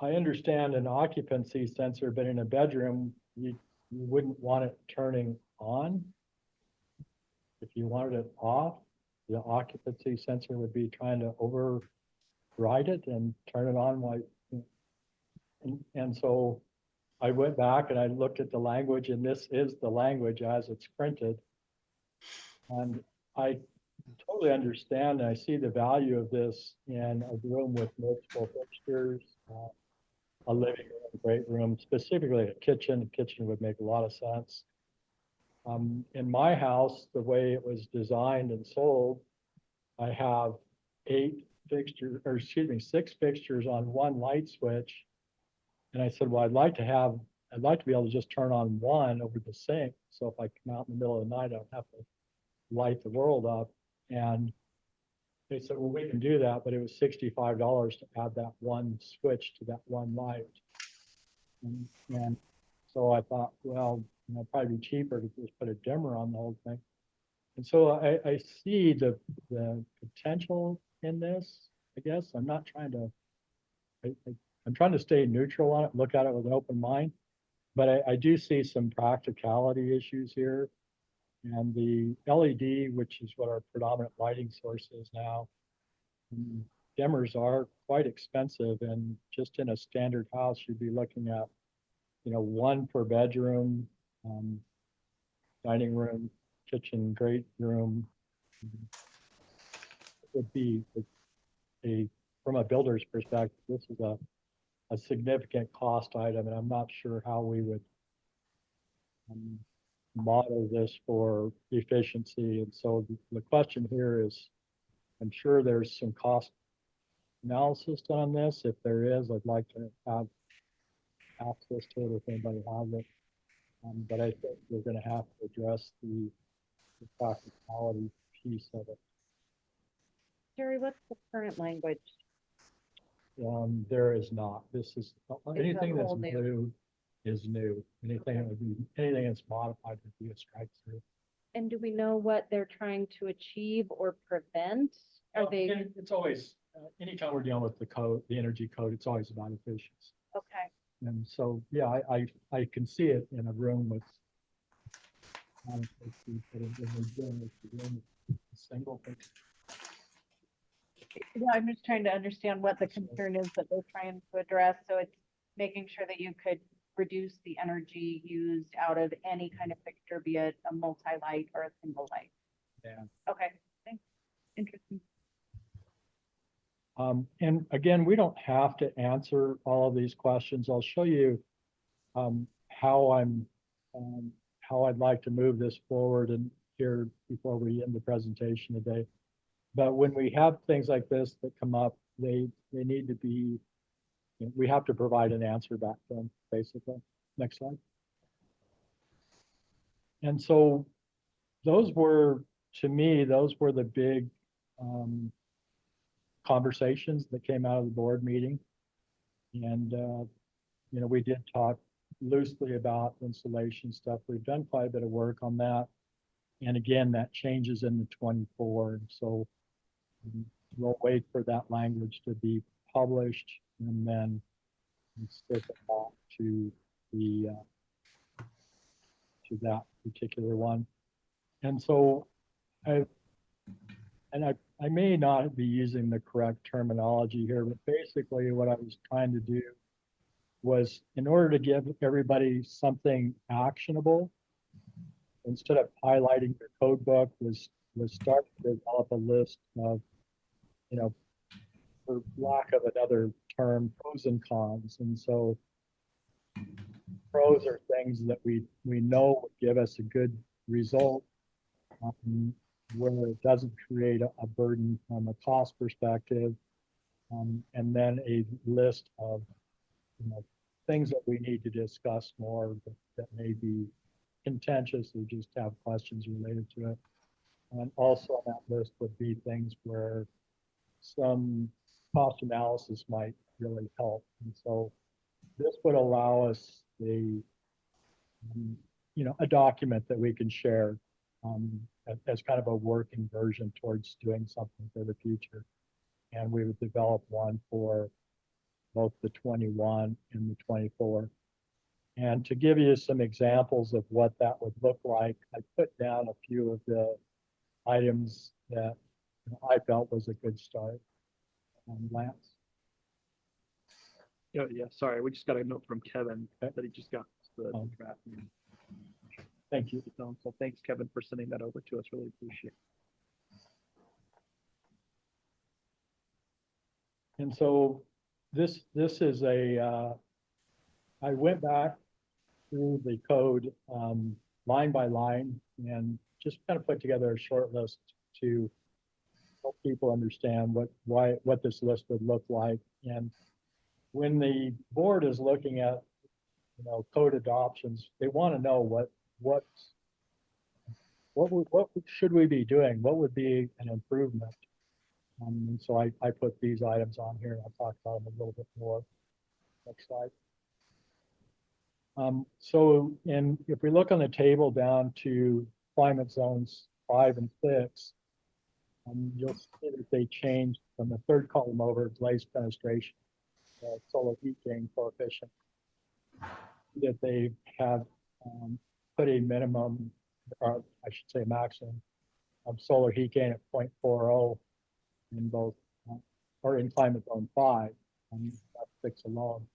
I understand an occupancy sensor, but in a bedroom, you wouldn't want it turning on. If you wanted it off, the occupancy sensor would be trying to override it and turn it on while, and so I went back and I looked at the language, and this is the language as it's printed. And I totally understand, and I see the value of this in a room with multiple fixtures, a living room, a great room, specifically a kitchen. A kitchen would make a lot of sense. In my house, the way it was designed and sold, I have 6 fixtures on 1 light switch. And I said, well, I'd like to be able to just turn on 1 over the sink. So if I come out in the middle of the night, I don't have to light the world up. And they said, well, we can do that, but it was $65 to add that 1 switch to that 1 light. And so I thought, well, it'd probably be cheaper to just put a dimmer on the whole thing. And so I see the potential in this. I guess I'm not trying to, I'm trying to stay neutral on it, look at it with an open mind, but I do see some practicality issues here. And the LED, which is what our predominant lighting source is now, dimmers are quite expensive, and just in a standard house, you'd be looking at, 1 per bedroom. dining room, kitchen, great room. Would be from a builder's perspective, this is a significant cost item, and I'm not sure how we would model this for efficiency. And so the question here is, I'm sure there's some cost analysis on this. If there is, I'd like to have access to it if anybody has it. But I think we're going to have to address the practicality piece of it. Jerry, what's the current language? There is not. This is anything that's whole new. new is new. Anything that's modified would be a strike through. And do we know what they're trying to achieve or prevent? Are Well, they, again, it's always anytime we're dealing with the code, the energy code, it's always about efficiency. okay, And so, yeah, I can see it in a room with single. yeah, I'm just trying to understand what the concern is that they're trying to address. So it's making sure that you could reduce the energy used out of any kind of fixture, be it a multi-light or a single light. Yeah. Okay, thanks. Interesting. And again, we don't have to answer all of these questions. I'll show you how I'd like to move this forward and here before we end the presentation today. But when we have things like this that come up, they need to be, we have to provide an answer back to them, basically. Next slide. And so those were, to me, those were the big conversations that came out of the board meeting. And, we did talk loosely about insulation stuff. We've done quite a bit of work on that. And again, that changes in the 24. And so we'll wait for that language to be published and then stick it back to the to that particular one. And so I may not be using the correct terminology here, but basically what I was trying to do was, in order to give everybody something actionable, instead of highlighting your code book, was start to develop a list of, for lack of another term, pros and cons. And so pros are things that we know would give us a good result, where it doesn't create a burden from a cost perspective, and then a list of things that we need to discuss more that may be contentious or just have questions related to it. And also on that list would be things where some cost analysis might really help. And so this would allow us a document that we can share as kind of a working version towards doing something for the future. And we would develop one for both the 21 and the 24. And to give you some examples of what that would look like, I put down a few of the items that I felt was a good start. Lance? Yeah, sorry, we just got a note from Kevin that he just got the Oh. draft. Thank you. So thanks, Kevin, for sending that over to us. Really appreciate it. And so this is I went back through the code line by line and just kind of put together a short list to help people understand what this list would look like. And when the board is looking at code adoptions, they want to know what should we be doing? What would be an improvement? And so I put these items on here. I'll talk about them a little bit more. Next slide. So if we look on the table down to climate zones 5 and 6, you'll see that they changed from the third column over glaze penetration, solar heat gain coefficient, that they have put a minimum, or I should say maximum, of solar heat gain at 0.40 in both, or in climate zone 5, that's 6 alone.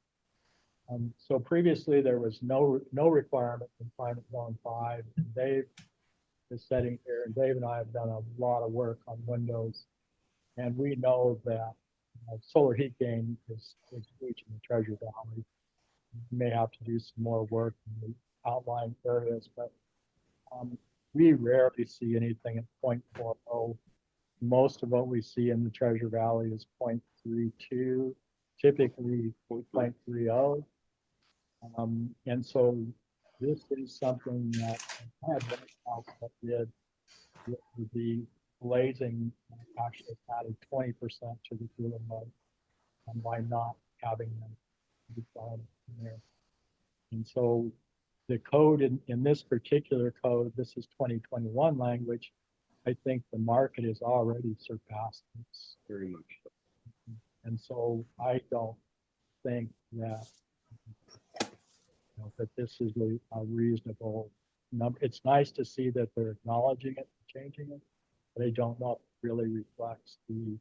So previously there was no requirement in climate zone 5. And Dave is sitting here, and Dave and I have done a lot of work on windows, and we know that solar heat gain is reaching the Treasure Valley. We may have to do some more work in the outlying areas, but we rarely see anything at 0.40. Most of what we see in the Treasure Valley is 0.32, typically 0.30. And so this is something that I had one house that did with the blazing actually added 20% to the cooling load. And why not having them be done in there? And so the code in this particular code, this is 2021 language. I think the market has already surpassed this. Very much. And so I don't think that, that this is a reasonable number. It's nice to see that they're acknowledging it, changing it, but I don't know if it really reflects the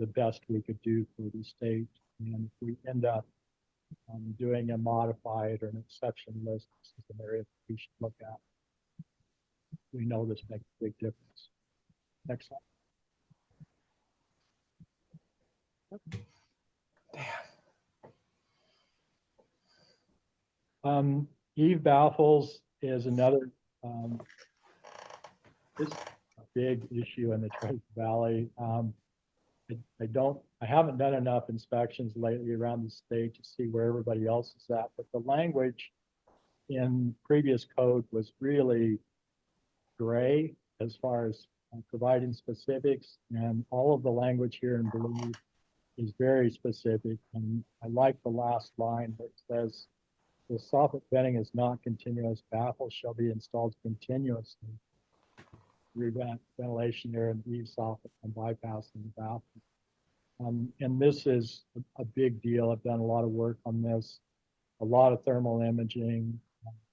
best we could do for the state. And if we end up doing a modified or an exception list, this is an area that we should look at. We know this makes a big difference. Next slide. Eve baffles is another this is a big issue in the Treasure Valley. I haven't done enough inspections lately around the state to see where everybody else is at, but the language in previous code was really gray as far as providing specifics, and all of the language here in blue is very specific. And I like the last line where it says, the soffit venting is not continuous. Baffles shall be installed continuously to prevent ventilation air in the eave soffit from bypassing the baffle. And this is a big deal. I've done a lot of work on this, a lot of thermal imaging.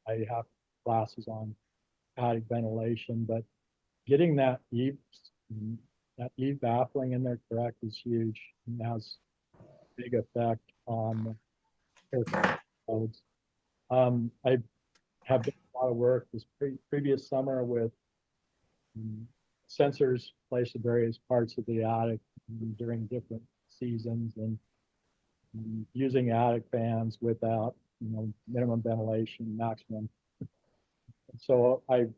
I have classes on attic ventilation, but getting that eave baffling in there correct is huge and has a big effect on air codes. I have done a lot of work this previous summer with sensors placed in various parts of the attic during different seasons, and using attic fans without minimum ventilation, maximum. So I'm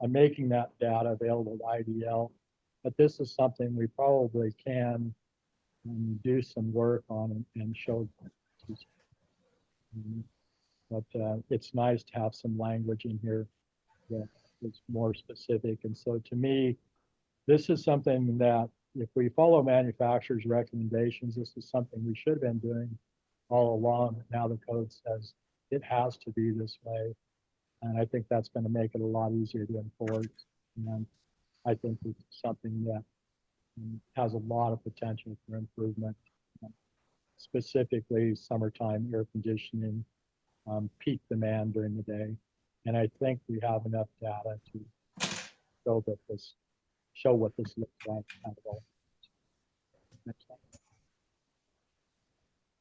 making that data available to IDL, but this is something we probably can do some work on and show. But it's nice to have some language in here that is more specific. And so to me, this is something that if we follow manufacturers' recommendations, this is something we should have been doing all along. Now the code says it has to be this way. And I think that's going to make it a lot easier to enforce. And I think it's something that has a lot of potential for improvement, specifically summertime air conditioning, peak demand during the day. And I think we have enough data to show what this looks like. Next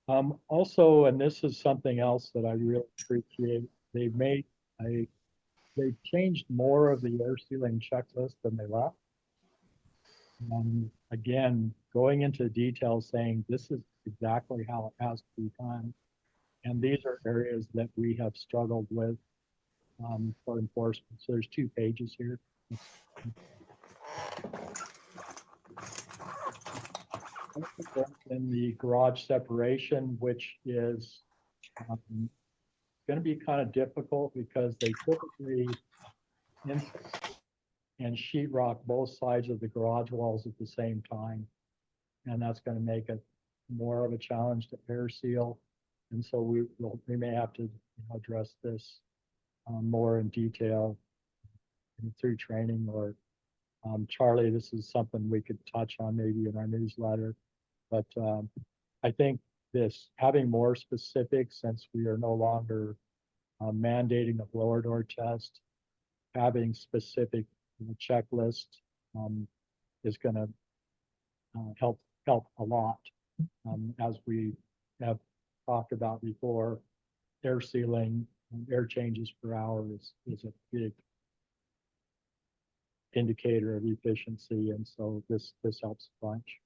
slide. Also, and this is something else that I really appreciate, they changed more of the air sealing checklist than they left. And again, going into detail saying this is exactly how it has to be done. And these are areas that we have struggled with for enforcement. So there's 2 pages here. In the garage separation, which is going to be kind of difficult because they typically and sheetrock both sides of the garage walls at the same time. And that's going to make it more of a challenge to air seal. And so we may have to address this more in detail through training, or Charlie, this is something we could touch on maybe in our newsletter. But I think this having more specifics, since we are no longer mandating a blower door test, having specific checklist is going to help a lot as we have talked about before, air sealing, air changes per hour is a big indicator of efficiency, and so this helps a bunch.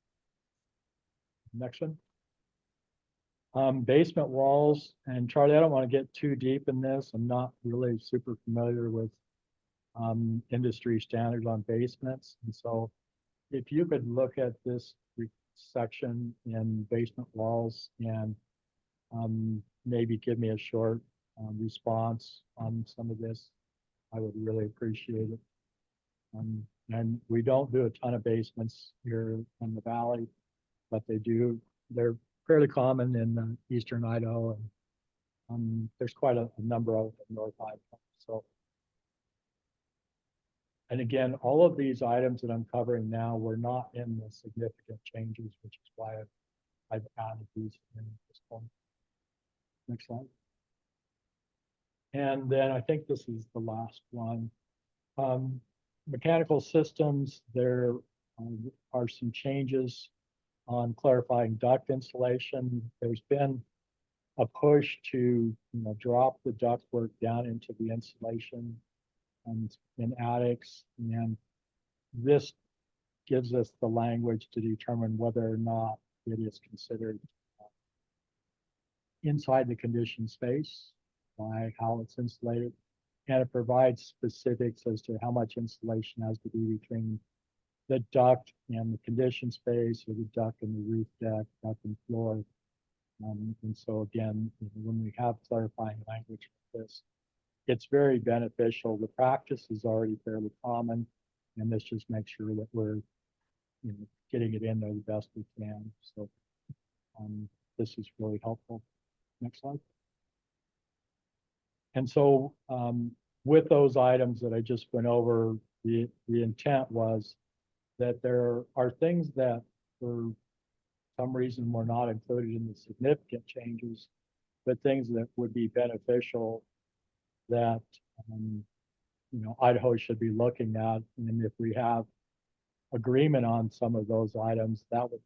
Next one. Basement walls, and Charlie, I don't want to get too deep in this. I'm not really super familiar with industry standards on basements, and so if you could look at this section in basement walls and maybe give me a short response on some of this, I would really appreciate it. And we don't do a ton of basements here in the valley, but they're fairly common in eastern Idaho, and there's quite a number of them in North Idaho. So, and again, all of these items that I'm covering now were not in the significant changes, which is why I've added these in at this point. Next slide. And then I think this is the last one. Mechanical systems, there are some changes on clarifying duct insulation. There's been a push to drop the ductwork down into the insulation in attics, and this gives us the language to determine whether or not it is considered inside the conditioned space by how it's insulated, and it provides specifics as to how much insulation has to be between the duct and the conditioned space, or the duct and the roof deck, duct and floor. And so again, when we have clarifying language like this, it's very beneficial. The practice is already fairly common, and this just makes sure that we're getting it in there the best we can. So this is really helpful. Next slide. And so with those items that I just went over, the intent was that there are things that for some reason were not included in the significant changes, but things that would be beneficial that Idaho should be looking at. And if we have agreement on some of those items, that would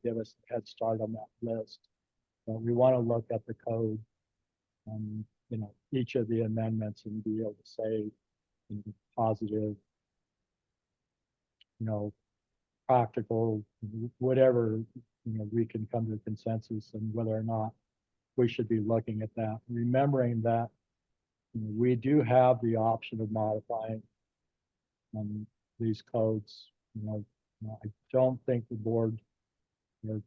give us a head start on that list. But we want to look at the code, each of the amendments, and be able to say positive, practical, whatever, we can come to a consensus and whether or not we should be looking at that. Remembering that we do have the option of modifying these codes. I don't think the board,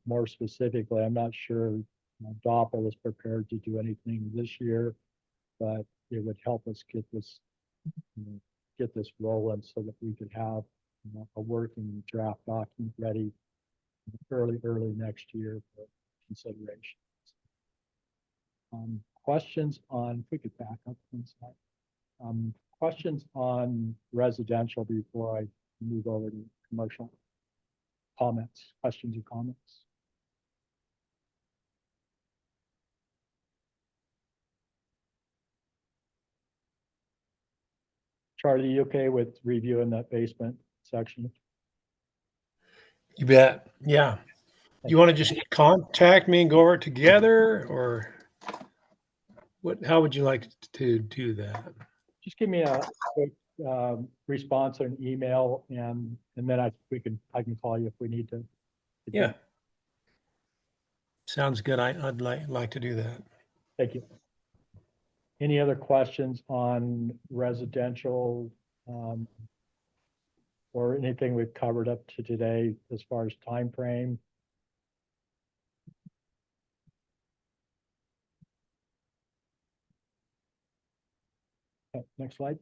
more specifically, I'm not sure DAPA is prepared to do anything this year, but it would help us get this rolling so that we could have a working draft document ready early next year for consideration. Questions on, if we could back up one slide. Questions on residential before I move over to commercial. Comments, questions or comments? Charlie, you okay with reviewing that basement section? You bet. Yeah. You want to just contact me and go over it together, or how would you like to do that? Just give me a quick response or an email, and then I can call you if we need to. Yeah. Sounds good. I'd like to do that. Thank you. Any other questions on residential or anything we've covered up to today as far as time frame? Next slide.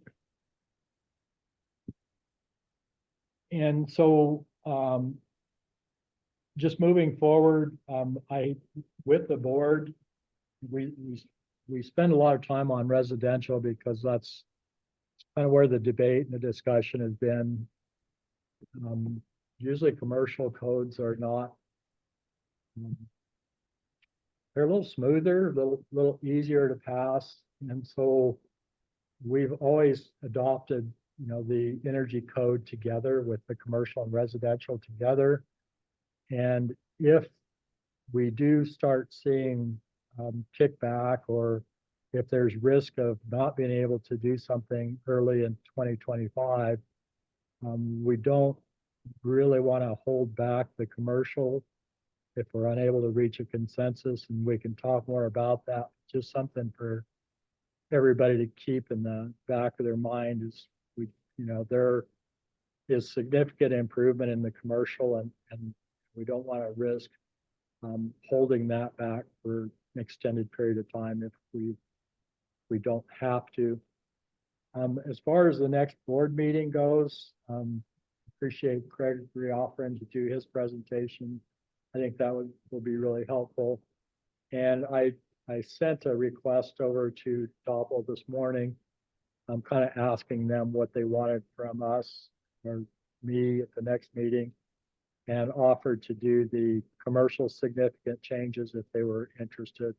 And so just moving forward, with the board, we spend a lot of time on residential because that's kind of where the debate and the discussion has been. Usually commercial codes are not, they're a little smoother, a little easier to pass. And so we've always adopted, the energy code together with the commercial and residential together. And if we do start seeing kickback, or if there's risk of not being able to do something early in 2025, we don't really want to hold back the commercial if we're unable to reach a consensus, and we can talk more about that. Just something for everybody to keep in the back of their mind is there is significant improvement in the commercial, and we don't want to risk holding that back for an extended period of time if we don't have to. As far as the next board meeting goes, appreciate Gregory offering to do his presentation. I think that will be really helpful. And I sent a request over to Doppel this morning. I'm kind of asking them what they wanted from us or me at the next meeting, and offered to do the commercial significant changes if they were interested.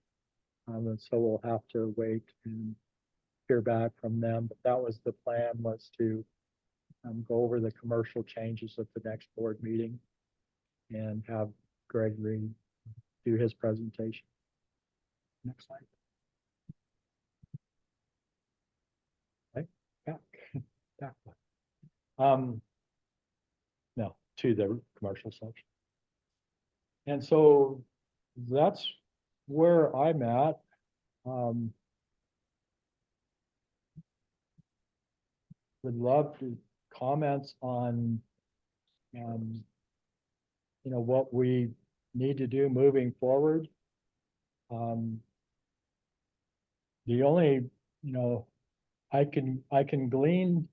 And so we'll have to wait and hear back from them. But that was the plan, was to go over the commercial changes at the next board meeting and have Gregory do his presentation. Next slide. Okay, back. No, to the commercial section. And so that's where I'm at. Would love to comments on what we need to do moving forward. The only, I can glean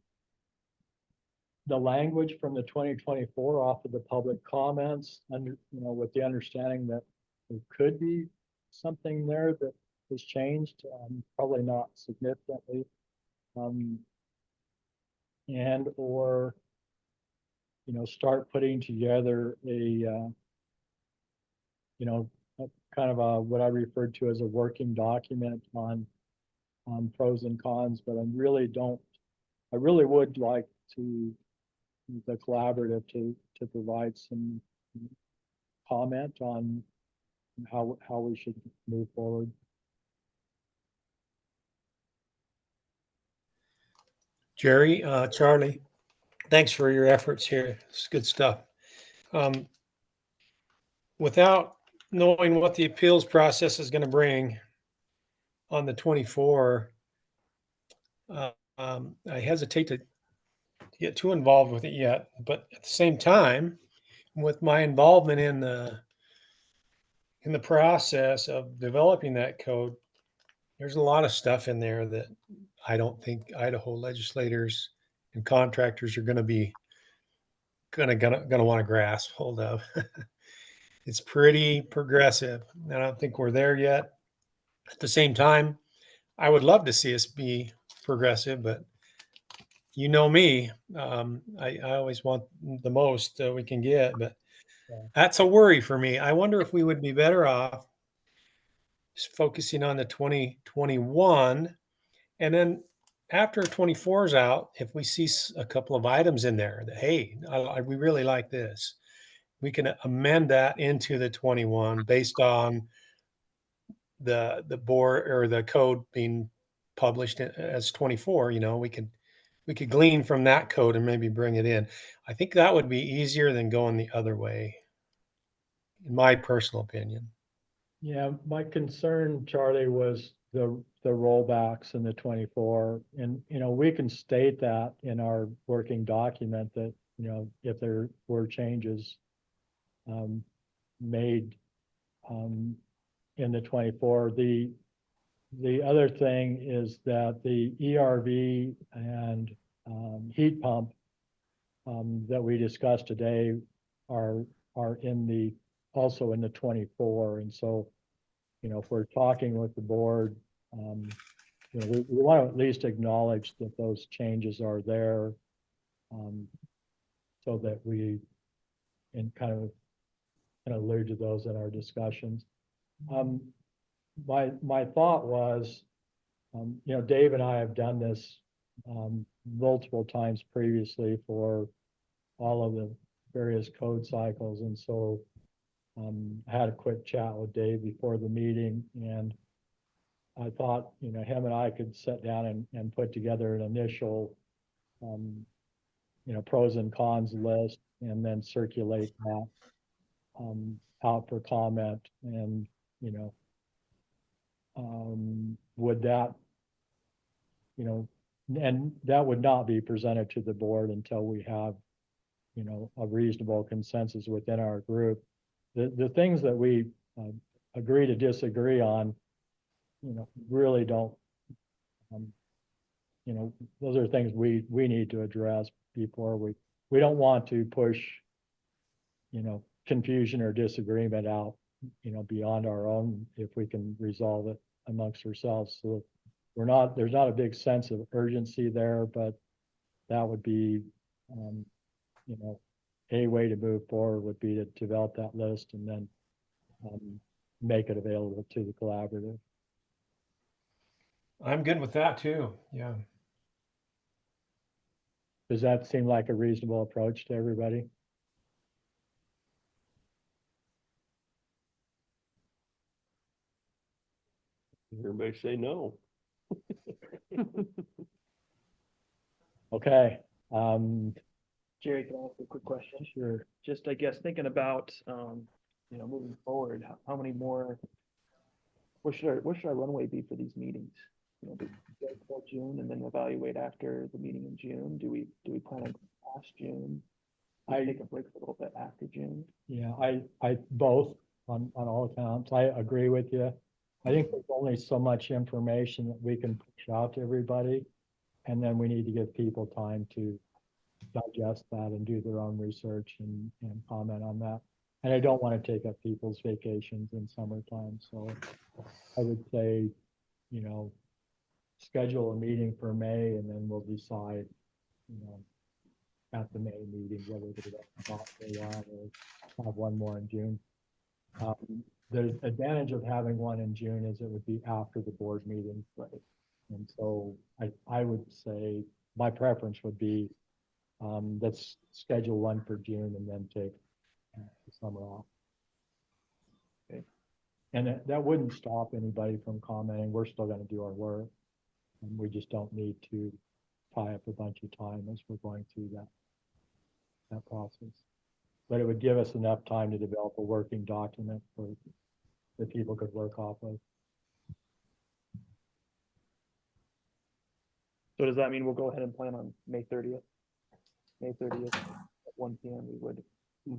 the language from the 2024 off of the public comments, with the understanding that there could be something there that has changed, probably not significantly, and or start putting together a kind of what I referred to as a working document on pros and cons. But I really would like to the collaborative to provide some comment on how we should move forward. Jerry, Charlie, thanks for your efforts here. It's good stuff. Without knowing what the appeals process is going to bring on the 24, I hesitate to get too involved with it yet. But at the same time, with my involvement in the process of developing that code, there's a lot of stuff in there that I don't think Idaho legislators and contractors are going to be going to want to grasp hold of. It's pretty progressive. I don't think we're there yet. At the same time, I would love to see us be progressive, but you know me, I always want the most we can get, but that's a worry for me. I wonder if we would be better off just focusing on the 2021, and then after 24 is out, if we see a couple of items in there that, hey, we really like this, we can amend that into the 21 based on the board or the code being published as 24. We could glean from that code and maybe bring it in. I think that would be easier than going the other way, in my personal opinion. Yeah, my concern, Charlie, was the rollbacks in the 24, and we can state that in our working document that if there were changes made in the 24. The other thing is that the ERV and heat pump that we discussed today are also in the 24. And so, if we're talking with the board, we want to at least acknowledge that those changes are there, so that we can kind of allude to those in our discussions. My thought was, Dave and I have done this multiple times previously for all of the various code cycles. And so I had a quick chat with Dave before the meeting, and I thought, him and I could sit down and put together an initial, pros and cons list, and then circulate that out for comment. And, would that, and that would not be presented to the board until we have, a reasonable consensus within our group. The things that we agree to disagree on, really don't, those are things we need to address before we don't want to push, confusion or disagreement out, beyond our own, if we can resolve it amongst ourselves. So there's not a big sense of urgency there, but that would be, a way to move forward would be to develop that list and then make it available to the collaborative. I'm good with that too. Yeah. Does that seem like a reasonable approach to everybody? Everybody say no. Okay. Jerry, can I ask a quick question? Sure. Just, I guess, thinking about, moving forward, how many more, what should our runway be for these meetings? Do we go till June and then evaluate after the meeting in June? Do we plan on past June? I take a break for a little bit after June. Yeah, I both on all accounts. I agree with you. I think there's only so much information that we can push out to everybody. And then we need to give people time to digest that and do their own research and comment on that. And I don't want to take up people's vacations in summertime. So I would say, schedule a meeting for May, and then we'll decide, at the May meeting, whether to not stay on or have one more in June. The advantage of having one in June is it would be after the board meeting. Right. And so I would say my preference would be, let's schedule one for June and then take the summer off. Okay. And that wouldn't stop anybody from commenting. We're still going to do our work. And we just don't need to tie up a bunch of time as we're going through that process. But it would give us enough time to develop a working document that people could work off of. So does that mean we'll go ahead and plan on May 30th? May 30th at 1 p.m. we would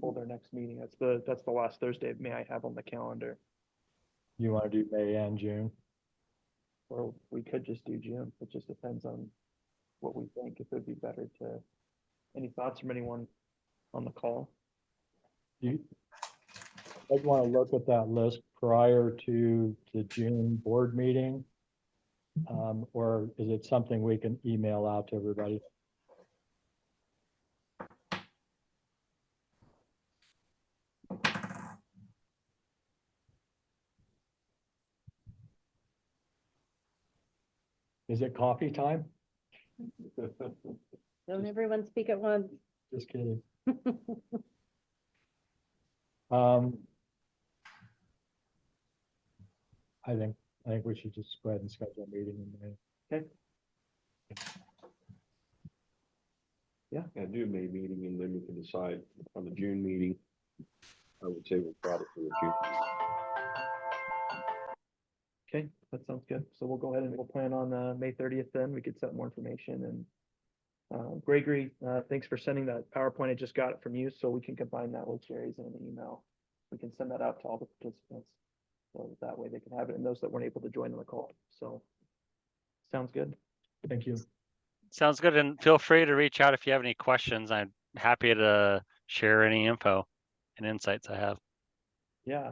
hold our next meeting. That's the last Thursday of May I have on the calendar. You want to do May and June? Or we could just do June. It just depends on what we think. If it would be better to, any thoughts from anyone on the call? You guys want to look at that list prior to the June board meeting? Or is it something we can email out to everybody? Is it coffee time? Don't everyone speak at once. Just kidding. I think we should just go ahead and schedule a meeting in May. Okay. Yeah, do a May meeting and then we can decide on the June meeting. I would say we'll probably for the June. Okay, that sounds good. So we'll go ahead and we'll plan on May 30th then. We could set more information. And Gregory, thanks for sending that PowerPoint. I just got it from you, so we can combine that with Jerry's in an email. We can send that out to all the participants. So that way they can have it, and those that weren't able to join on the call. So sounds good. Thank you. Sounds good. And feel free to reach out if you have any questions. I'm happy to share any info and insights I have. Yeah.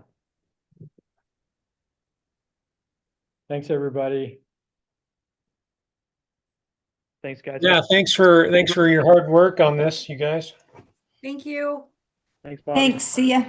Thanks, everybody. Thanks, guys. Yeah. Thanks for your hard work on this, you guys. Thank you. Thanks, Bobby. Thanks. See ya.